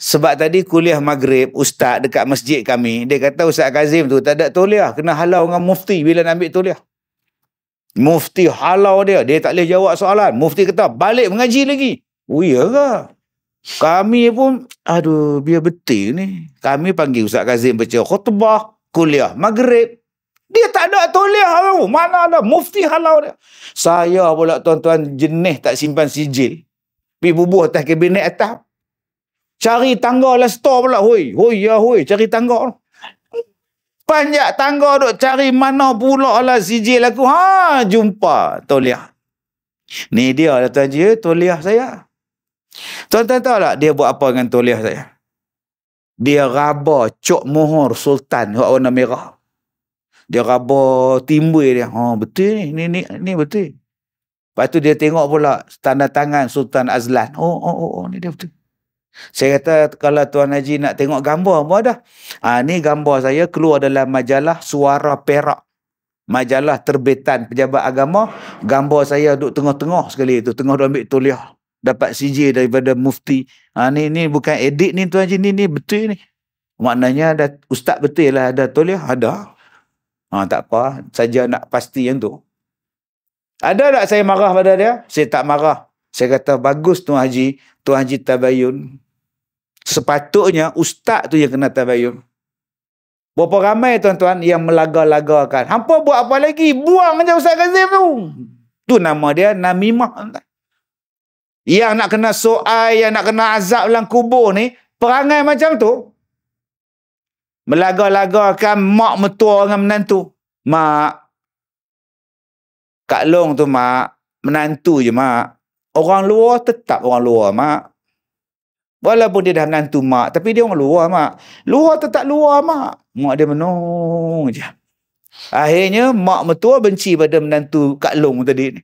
Sebab tadi kuliah maghrib, Ustaz dekat masjid kami, dia kata Ustaz Kazim tu tak ada tauliah. Kena halau dengan mufti bila nak ambil tauliah. Mufti halau dia tak boleh jawab soalan. Mufti kata, balik mengaji lagi. Ya ke? Kami pun, biar betul ni. Kami panggil Ustaz Kazim baca khutbah, kuliah maghrib. Dia tak ada tauliah tu. Mana ada mufti halau dia. Saya pula tuan-tuan jenis tak simpan sijil. Pergi bubuh atas kabinet atas. Cari tangga lah store pula. Hoi, cari tangga. Panjat tangga duk cari mana pula lah sijil aku. Jumpa tauliah. Ni dia lah Tuan Haji, tauliah saya. Tuan-tuan tahu tak dia buat apa dengan tauliah saya? Dia raba cok mohor sultan warna merah. Dia raba timbul dia. Betul ni. Ni betul. Lepas tu dia tengok pula tanda tangan Sultan Azlan. Ni dia betul. Saya kata kalau Tuan Haji nak tengok gambar pun ada. Ni gambar saya keluar dalam majalah Suara Perak. Majalah terbitan pejabat agama. Gambar saya duduk tengah-tengah sekali tu. Tengah duk ambil tauliah. Dapat sijil daripada mufti. Ni bukan edit ni Tuan Haji. Ni betul ni. Maknanya ada, Ustaz betul lah ada tauliah. Ada. Tak apa. Saja nak pasti yang tu. Ada tak saya marah pada dia? Saya tak marah. Saya kata bagus Tuan Haji. Tuan Haji tabayun. Sepatutnya Ustaz tu yang kena tabayun. Berapa ramai tuan-tuan yang melaga-lagakan. Hampa buat apa lagi? Buang aja Ustaz Kazim tu. Tu nama dia namimah. Yang nak kena soal, yang nak kena azab dalam kubur ni, perangai macam tu. Melaga-lagakan mak mertua dengan menantu. Mak, Kak Long tu mak, menantu je mak. Orang luar tetap orang luar mak. Walaupun dia dah menantu mak, tapi dia orang luar mak. Luar tetap luar mak. Mak dia menung je. Akhirnya mak mertua benci pada menantu Kak Long tadi ni.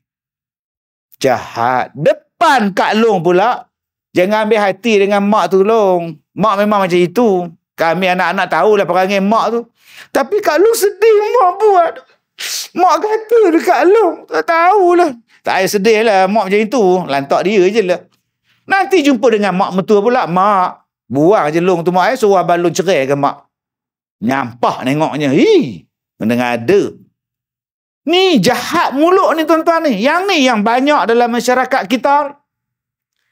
Jahat. Depan Kak Long pula, jangan ambil hati dengan mak tu Long. Mak memang macam itu. Kami anak-anak tahulah perangai mak tu. Tapi Kak Long sedih mak buat. Mak kata dekat long. Tak tahulah. Tak payah sedih lah. Mak macam itu. Lantak dia je lah. Nanti jumpa dengan mak mertua pula. Mak, buang je long tu mak. Suruh abang long cerai ke mak. Nyampah nengoknya. Mendengar ada. Ni jahat mulut ni tuan-tuan ni. Yang ni yang banyak dalam masyarakat kita.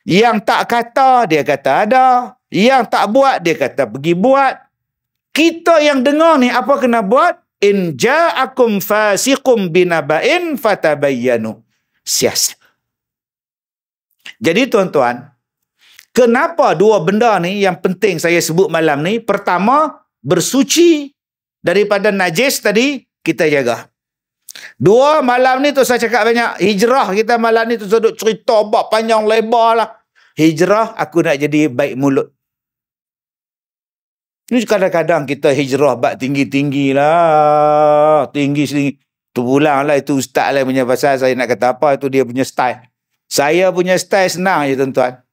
Yang tak kata, dia kata ada. Yang tak buat, dia kata pergi buat. Kita yang dengar ni apa kena buat? In ja'akum fasiqum binaba'in fatabayyanu. Siasat. Jadi tuan-tuan, kenapa dua benda ni yang penting saya sebut malam ni? Pertama, bersuci daripada najis tadi, kita jaga. Dua, malam ni tu saya cakap banyak. Hijrah kita malam ni tu saya duk cerita bab panjang lebar lah. Hijrah, aku nak jadi baik mulut. Ini kadang-kadang kita hijrah bab tinggi-tinggi lah. Tinggi-tinggi. Tu pulang lah itu ustaz lah punya pasal. Saya nak kata apa, itu dia punya style. Saya punya style senang je tuan-tuan.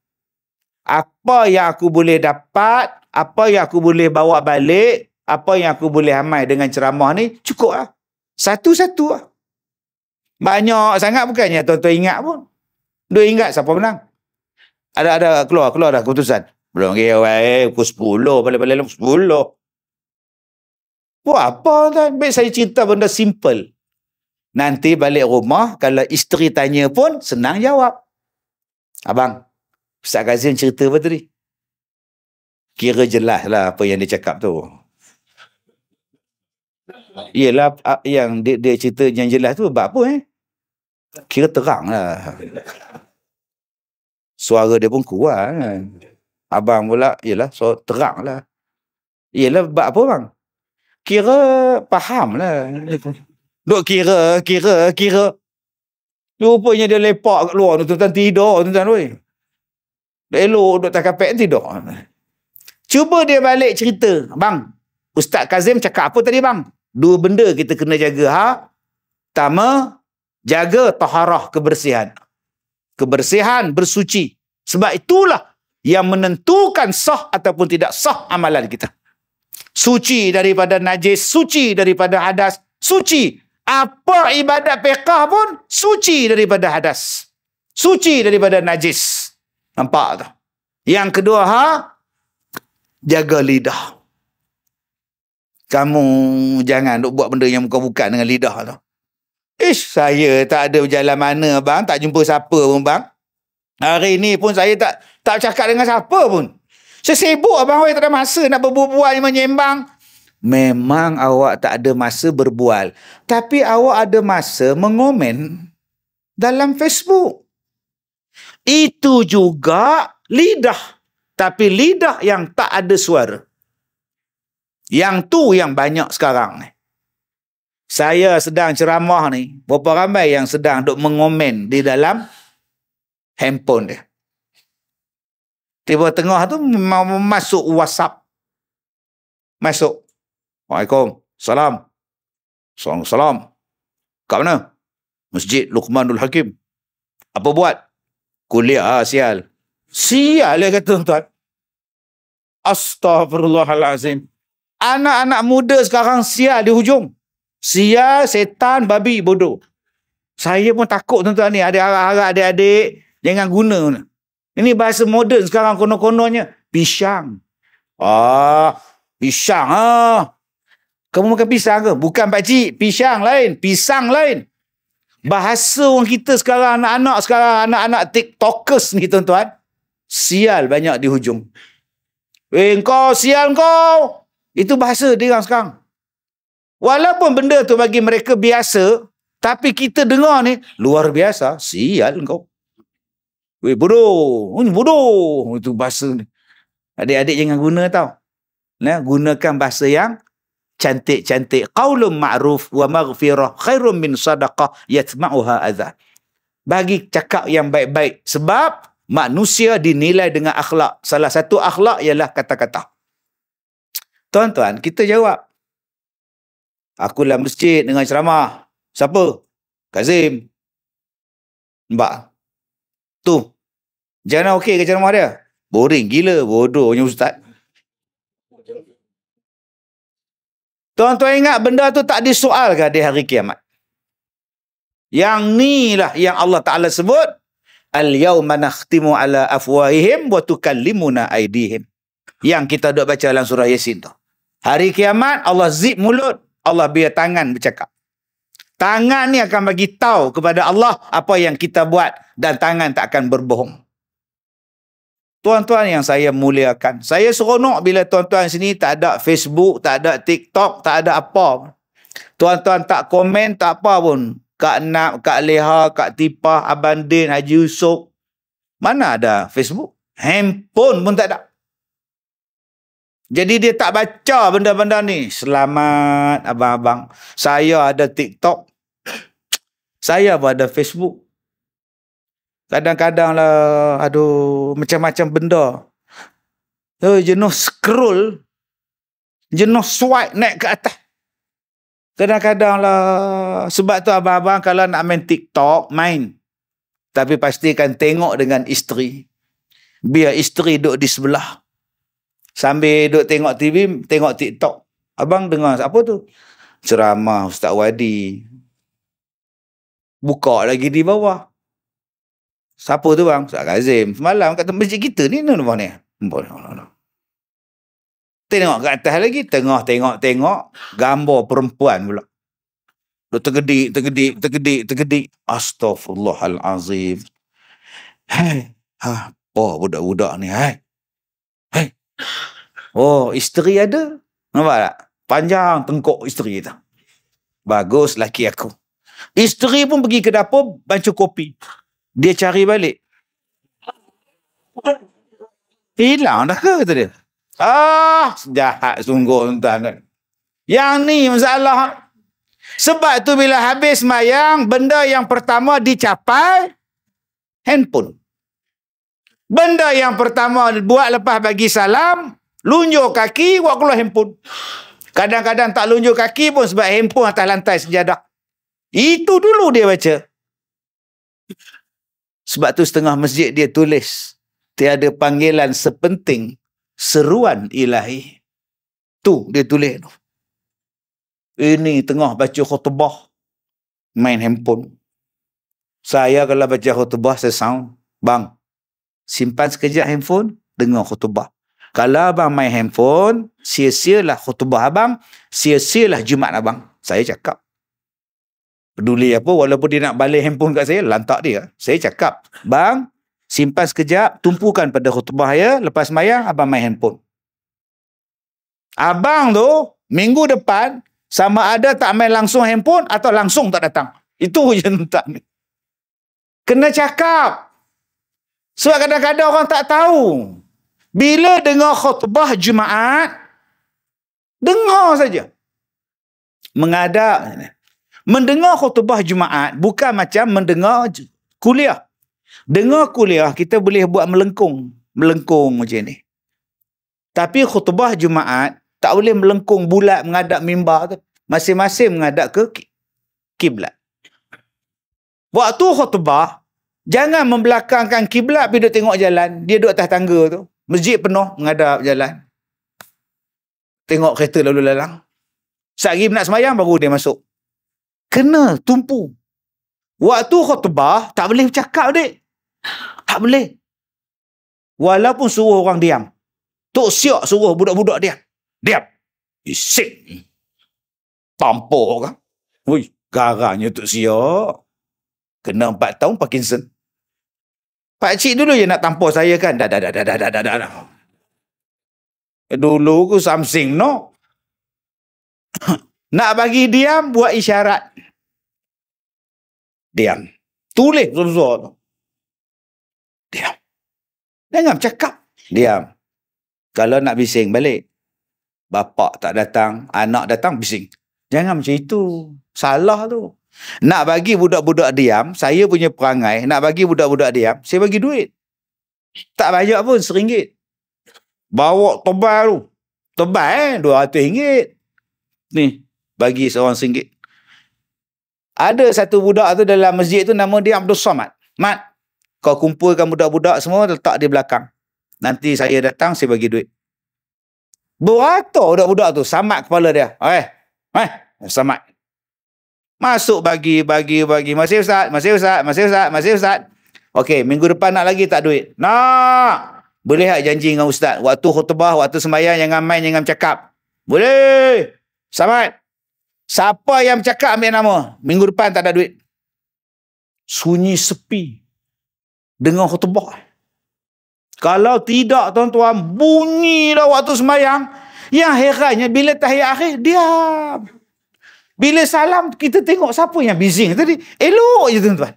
Apa yang aku boleh dapat, apa yang aku boleh bawa balik, apa yang aku boleh amal dengan ceramah ni, cukup lah. Satu-satu lah. Banyak sangat bukannya tuan-tuan ingat pun. Dia ingat siapa menang. Ada keluar dah keputusan. Belum kira pukul 10, balik-balik 10. Buat apa kan? Baik saya cerita benda simple. Nanti balik rumah, kalau isteri tanya pun, senang jawab. Abang, Ustaz Kazim cerita apa tadi? Kira jelas lah apa yang dia cakap tu. Yelah, yang dia cerita yang jelas tu, bab apa Kira terang lah. Suara dia pun kuat kan. Abang pula, yelah, so terang lah. Yelah, bab apa bang? Kira faham lah. Duk kira. Rupanya dia lepak kat luar, tuan-tuan tidur, tuan-tuan. Dah elok, duk tak kapek, tidur. Cuba dia balik cerita. Bang, Ustaz Kazim cakap apa tadi bang? Dua benda kita kena jaga. Pertama, jaga taharah, kebersihan. Kebersihan, bersuci. Sebab itulah yang menentukan sah ataupun tidak sah amalan kita. Suci daripada najis, suci daripada hadas, suci. Apa ibadat fiqh pun suci daripada hadas. Suci daripada najis. Nampak tak? Yang kedua, jaga lidah. Kamu jangan duk buat benda yang bukan-bukan dengan lidah tu. Saya tak ada berjalan mana bang, tak jumpa siapa pun bang. Hari ni pun saya tak cakap dengan siapa pun. Saya sibuk abang, tak ada masa nak berbual menyembang. Memang awak tak ada masa berbual, tapi awak ada masa mengomen dalam Facebook. Itu juga lidah, tapi lidah yang tak ada suara. Yang tu yang banyak sekarang ni. Saya sedang ceramah ni, berapa ramai yang sedang duk mengomen di dalam handphone dia. Tiba tengah tu masuk WhatsApp. Masuk. Waalaikumsalam. Salam. Kat mana? Masjid Luqmanul Hakim. Apa buat? Kuliah sial. Sial dia kata tuan. Astaghfirullahalazim. Anak-anak muda sekarang sial di hujung. Sial, setan, babi, bodoh. Saya pun takut tuan-tuan ni. Ada adik-adik jangan guna. Ini bahasa moden sekarang konon-kononnya. Pisang. Pisang. Kamu makan pisang ke? Bukan pakcik. Pisang lain. Pisang lain. Bahasa orang kita sekarang, anak-anak TikTokers ni tuan-tuan. Sial banyak di hujung. Kau sial kau. Itu bahasa dia orang sekarang. Walaupun benda tu bagi mereka biasa, tapi kita dengar ni, luar biasa. Sial kau. Bodoh. Itu bahasa ni. Adik-adik jangan guna tau. Gunakan bahasa yang cantik-cantik. Qaulun ma'ruf wa maghfirah khairum min sadaqah yatma'uha adha. Bagi cakap yang baik-baik. Sebab manusia dinilai dengan akhlak. Salah satu akhlak ialah kata-kata. Tuan-tuan, kita jawab. Aku dalam masjid dengan ceramah. Siapa? Kazim. Nampak? Tu. Jangan okey ke ceramah dia? Boring gila. Bodohnya ustaz. Tuan-tuan ingat benda tu tak disoalkan di hari kiamat. Yang ni lah yang Allah Ta'ala sebut, al-yawma nakhtimu ala afwahihim wa tukallimuna aydihim. Yang kita duk baca dalam surah Yasin tu. Hari kiamat Allah zip mulut, Allah biar tangan bercakap. Tangan ni akan bagi tahu kepada Allah apa yang kita buat dan tangan tak akan berbohong. Tuan-tuan yang saya muliakan, saya seronok bila tuan-tuan sini tak ada Facebook, tak ada TikTok, tak ada apa. Tuan-tuan tak komen, tak apa pun. Kak Nap, Kak Leha, Kak Tipah, Abang Din, Haji Yusof. Mana ada Facebook? Handphone pun tak ada. Jadi dia tak baca benda-benda ni. Selamat abang-abang. Saya ada TikTok. Saya pun ada Facebook. Kadang-kadang lah, aduh, macam-macam benda. Jenuh scroll. Jenuh swipe naik ke atas. Kadang-kadang lah, sebab tu abang-abang kalau nak main TikTok, main. Tapi pastikan tengok dengan isteri. Biar isteri duduk di sebelah. Sambil duduk tengok TV, tengok TikTok. Abang dengar apa tu? Ceramah Ustaz Wadi. Buka lagi di bawah. Siapa tu bang? Ustaz Kazim. Semalam kat masjid kita ni. Tengok kat atas lagi. Tengok. Gambar perempuan pula. Tergedik. Astaghfirullahalazim. Hai. Oh, budak-budak ni. Hai. Oh, isteri ada. Nampak tak? Panjang tengkok isteri tu. Bagus laki aku. Isteri pun pergi ke dapur bancuh kopi. Dia cari balik. Hilang dah ke kata dia. Jahat sungguh tuan. Yang ni masalah. Sebab tu bila habis sembahyang, benda yang pertama dicapai handphone. Benda yang pertama buat lepas bagi salam, lunjuk kaki, buat keluar handphone. Kadang-kadang tak lunjuk kaki pun sebab handphone atas lantai sejadah. Itu dulu dia baca. Sebab tu setengah masjid dia tulis, tiada panggilan sepenting seruan ilahi. Tu dia tulis. Ini tengah baca khutbah, main handphone. Saya kalau baca khutbah, saya sound. Bang, simpan sekejap handphone, dengar khutbah. Kalau abang main handphone, sia-sialah khutbah abang, sia-sialah Jumaat abang. Saya cakap. Peduli apa, walaupun dia nak balik handphone kat saya, lantak dia. Saya cakap, bang, simpan sekejap, tumpukan pada khutbah ya, lepas sembahyang, abang main handphone. Abang tu, minggu depan, sama ada tak main langsung handphone, atau langsung tak datang. Itu je tak. Kena cakap. Sebab kadang-kadang orang tak tahu. Bila dengar khutbah Jumaat, dengar saja. Mengadap. Mendengar khutbah Jumaat bukan macam mendengar kuliah. Dengar kuliah kita boleh buat melengkung. Melengkung macam ni. Tapi khutbah Jumaat tak boleh melengkung bulat menghadap mimbar tu. Masing-masing menghadap ke kiblat. Waktu khutbah, jangan membelakangkan kiblat pergi duduk tengok jalan. Dia duduk atas tangga tu. Masjid penuh menghadap jalan. Tengok kereta lalu lalang. Sehari nak sembahyang baru dia masuk. Kena tumpu. Waktu khutbah tak boleh bercakap dik. Tak boleh. Walaupun suruh orang diam. Tok Siok suruh budak-budak diam. Diam. Isik. Tampuk kan. Ui, garangnya Tok Siok. Kena 4 tahun Parkinson. Pakcik dulu je nak tampuk saya kan. Dah. Dulu ku something no. Nak bagi diam, buat isyarat. Diam. Tulis betul-betul tu. Diam. Jangan bercakap. Diam. Kalau nak bising balik. Bapak tak datang, anak datang bising. Jangan macam itu. Salah tu. Nak bagi budak-budak diam, saya punya perangai, nak bagi budak-budak diam, saya bagi duit. Tak banyak pun, RM1. Bawa tebal tu. Tebal RM200. Ni, bagi seorang RM1. Ada satu budak tu dalam masjid tu, nama dia Abdul Somad. Mat, kau kumpulkan budak-budak semua, letak di belakang. Nanti saya datang, saya bagi duit. Beratur budak-budak tu, samat kepala dia. Samad. Masuk bagi. Masih Ustaz. Okey, minggu depan nak lagi tak duit? Nak. Boleh tak janji dengan Ustaz? Waktu khutbah, waktu sembahyang, jangan main, jangan cakap. Boleh. Samad. Siapa yang cakap ambil nama? Minggu depan tak ada duit. Sunyi sepi. Dengar khutbah. Kalau tidak, tuan-tuan, bunyi dah waktu sembahyang. Yang herannya, bila tahiyat akhir, diam. Bila salam, kita tengok siapa yang bising tadi. Elok je, tuan-tuan.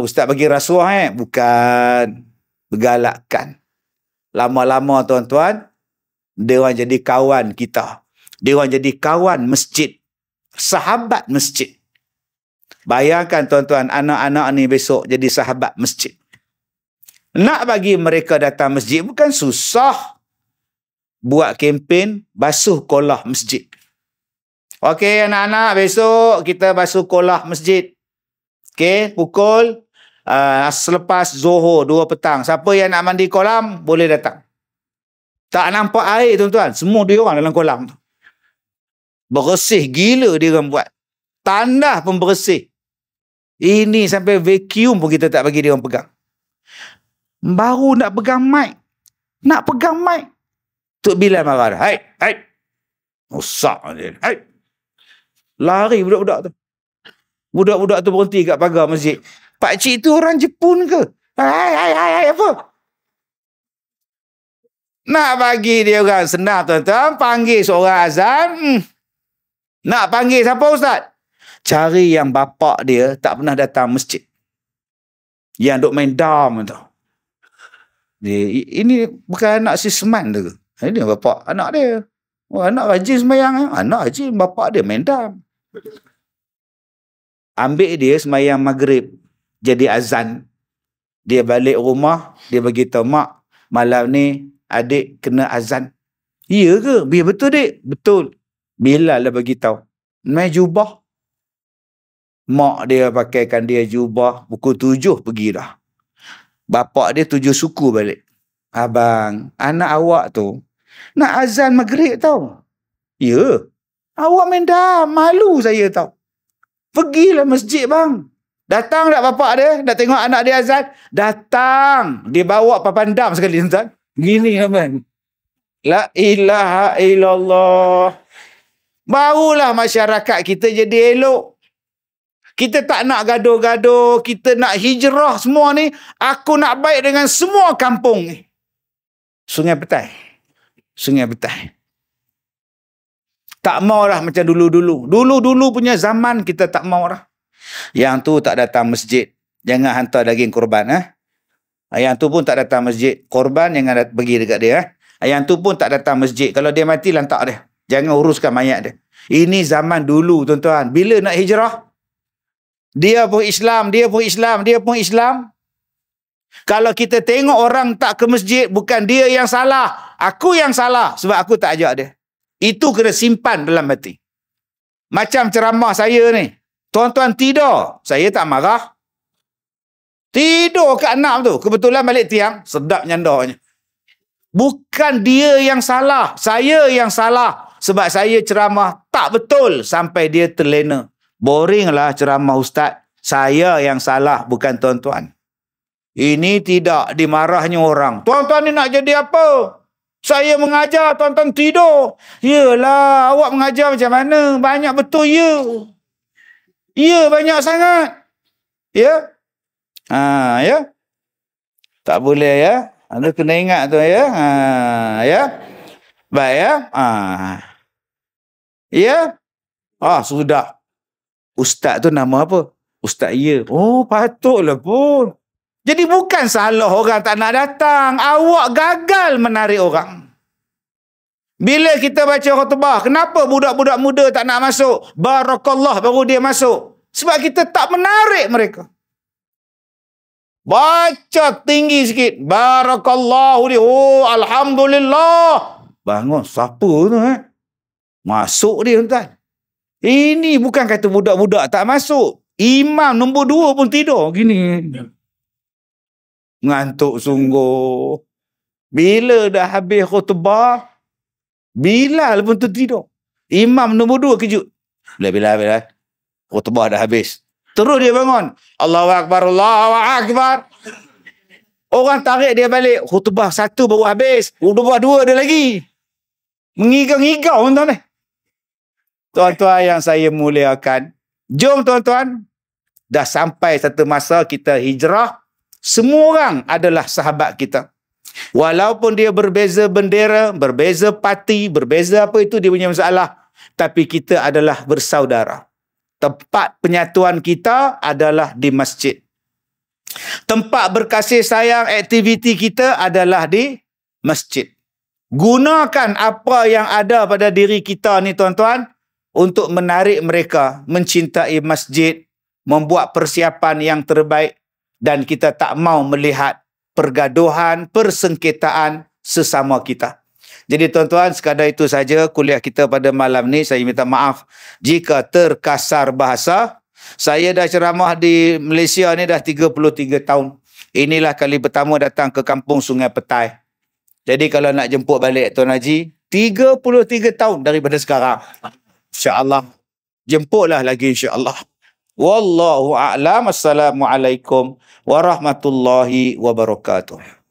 Ustaz bagi rasuah Bukan. Bergalakkan. Lama-lama, tuan-tuan, dia orang jadi kawan kita. Dia orang jadi kawan masjid. Sahabat masjid. Bayangkan, tuan-tuan, anak-anak ni besok jadi sahabat masjid. Nak bagi mereka datang masjid bukan susah. Buat kempen basuh kolah masjid. Okey, anak-anak, besok kita basuh kolah masjid. Okey, pukul selepas Zuhur 2 petang. Siapa yang nak mandi kolam, boleh datang. Tak nampak air, tuan-tuan. Semua dia orang dalam kolam tu. Bersih gila dia orang buat. Tandah pun bersih. Ini sampai vacuum pun kita tak bagi dia orang pegang. Baru nak pegang mic. Tok Bilal marah. Hai. Rosak dia. Hai. Lari budak-budak tu. Budak-budak tu berhenti kat pagar masjid. Pakcik tu orang Jepun ke? Hai, apa? Nak bagi dia orang senang, tuan-tuan. Panggil seorang azan. Nak panggil siapa, Ustaz? Cari yang bapak dia tak pernah datang masjid. Yang duk main dam tu. Ini bukan anak si Seman tu ke? Ini bapak anak dia. Anak rajin sembahyang. Anak rajin, bapak dia main dam. Ambil dia sembahyang maghrib. Jadi azan. Dia balik rumah. Dia beritahu, mak, malam ni adik kena azan. Ya ke? Biar betul, dik? Betul. Bilal lah beritahu. Main jubah. Mak dia pakaikan dia jubah. Pukul 7 pergi dah. Bapak dia 7 suku balik. Abang, anak awak tu nak azan maghrib tau. Ya. Awak main dah. Malu saya tau. Pergilah masjid, bang. Datang tak bapak dia? Nak tengok anak dia azan? Datang. Dia bawa papan dam sekali, tuan. Gini, abang. La ilaha illallah. Barulah masyarakat kita jadi elok. Kita tak nak gaduh-gaduh. Kita nak hijrah semua ni. Aku nak baik dengan semua kampung ni. Sungai Petai. Tak mau lah macam dulu-dulu. Dulu-dulu punya zaman kita tak mau lah. Yang tu tak datang masjid. Jangan hantar daging korban. Yang tu pun tak datang masjid. Korban jangan pergi dekat dia. Yang tu pun tak datang masjid. Kalau dia mati, lantak dia. Jangan uruskan mayat dia. Ini zaman dulu, tuan-tuan. Bila nak hijrah? Dia pun Islam. Kalau kita tengok orang tak ke masjid, bukan dia yang salah. Aku yang salah sebab aku tak ajak dia. Itu kena simpan dalam hati. Macam ceramah saya ni. Tuan-tuan tidur. Saya tak marah. Tidur kat enam tu. Kebetulan balik tiang. Sedap nyandanya. Bukan dia yang salah. Saya yang salah. Sebab saya ceramah tak betul sampai dia terlena. Boring lah ceramah ustaz. Saya yang salah, bukan tuan-tuan. Ini tidak dimarahnya orang. Tuan-tuan ni nak jadi apa? Saya mengajar, tuan-tuan tidur. Yelah, awak mengajar macam mana? Banyak betul, ya. Ya, banyak sangat. Ya. Ya. Tak boleh, ya. Anda kena ingat tu, ya. Ya. Baik, ya. Ya. Sudah. Ustaz tu nama apa? Ustaz ya. Oh, patutlah pun. Jadi bukan salah orang tak nak datang. Awak gagal menarik orang. Bila kita baca khutbah, kenapa budak-budak muda tak nak masuk? Barakallah baru dia masuk. Sebab kita tak menarik mereka. Baca tinggi sikit. Barakallahu dia. Oh, alhamdulillah. Bangun. Siapa tu? Masuk dia, tuan. Ini bukan kata budak-budak tak masuk. Imam nombor 2 pun tidur. Gini. Ngantuk sungguh. Bila dah habis khutbah, Bilal pun tertidur. Imam nombor 2 kejut. Bila. Khutbah dah habis. Terus dia bangun. Allahu Akbar, Allahu Akbar. Orang tarik dia balik. Khutbah 1 baru habis. Khutbah 2 ada lagi. Mengigau-ngigau tuan-tuan ni. Tuan-tuan yang saya muliakan. Jom tuan-tuan. Dah sampai satu masa kita hijrah. Semua orang adalah sahabat kita. Walaupun dia berbeza bendera, berbeza parti, berbeza apa itu dia punya masalah. Tapi kita adalah bersaudara. Tempat penyatuan kita adalah di masjid. Tempat berkasih sayang aktiviti kita adalah di masjid. Gunakan apa yang ada pada diri kita ni tuan-tuan untuk menarik mereka mencintai masjid, membuat persiapan yang terbaik dan kita tak mau melihat pergaduhan, persengketaan sesama kita. Jadi tuan-tuan, sekadar itu saja kuliah kita pada malam ni. Saya minta maaf jika terkasar bahasa. Saya dah ceramah di Malaysia ni dah 33 tahun. Inilah kali pertama datang ke kampung Sungai Petai. Jadi kalau nak jemput balik Tuan Haji, 33 tahun daripada sekarang. InsyaAllah. Jemputlah lagi insyaAllah. Wallahu a'lam. Assalamualaikum warahmatullahi wabarakatuh.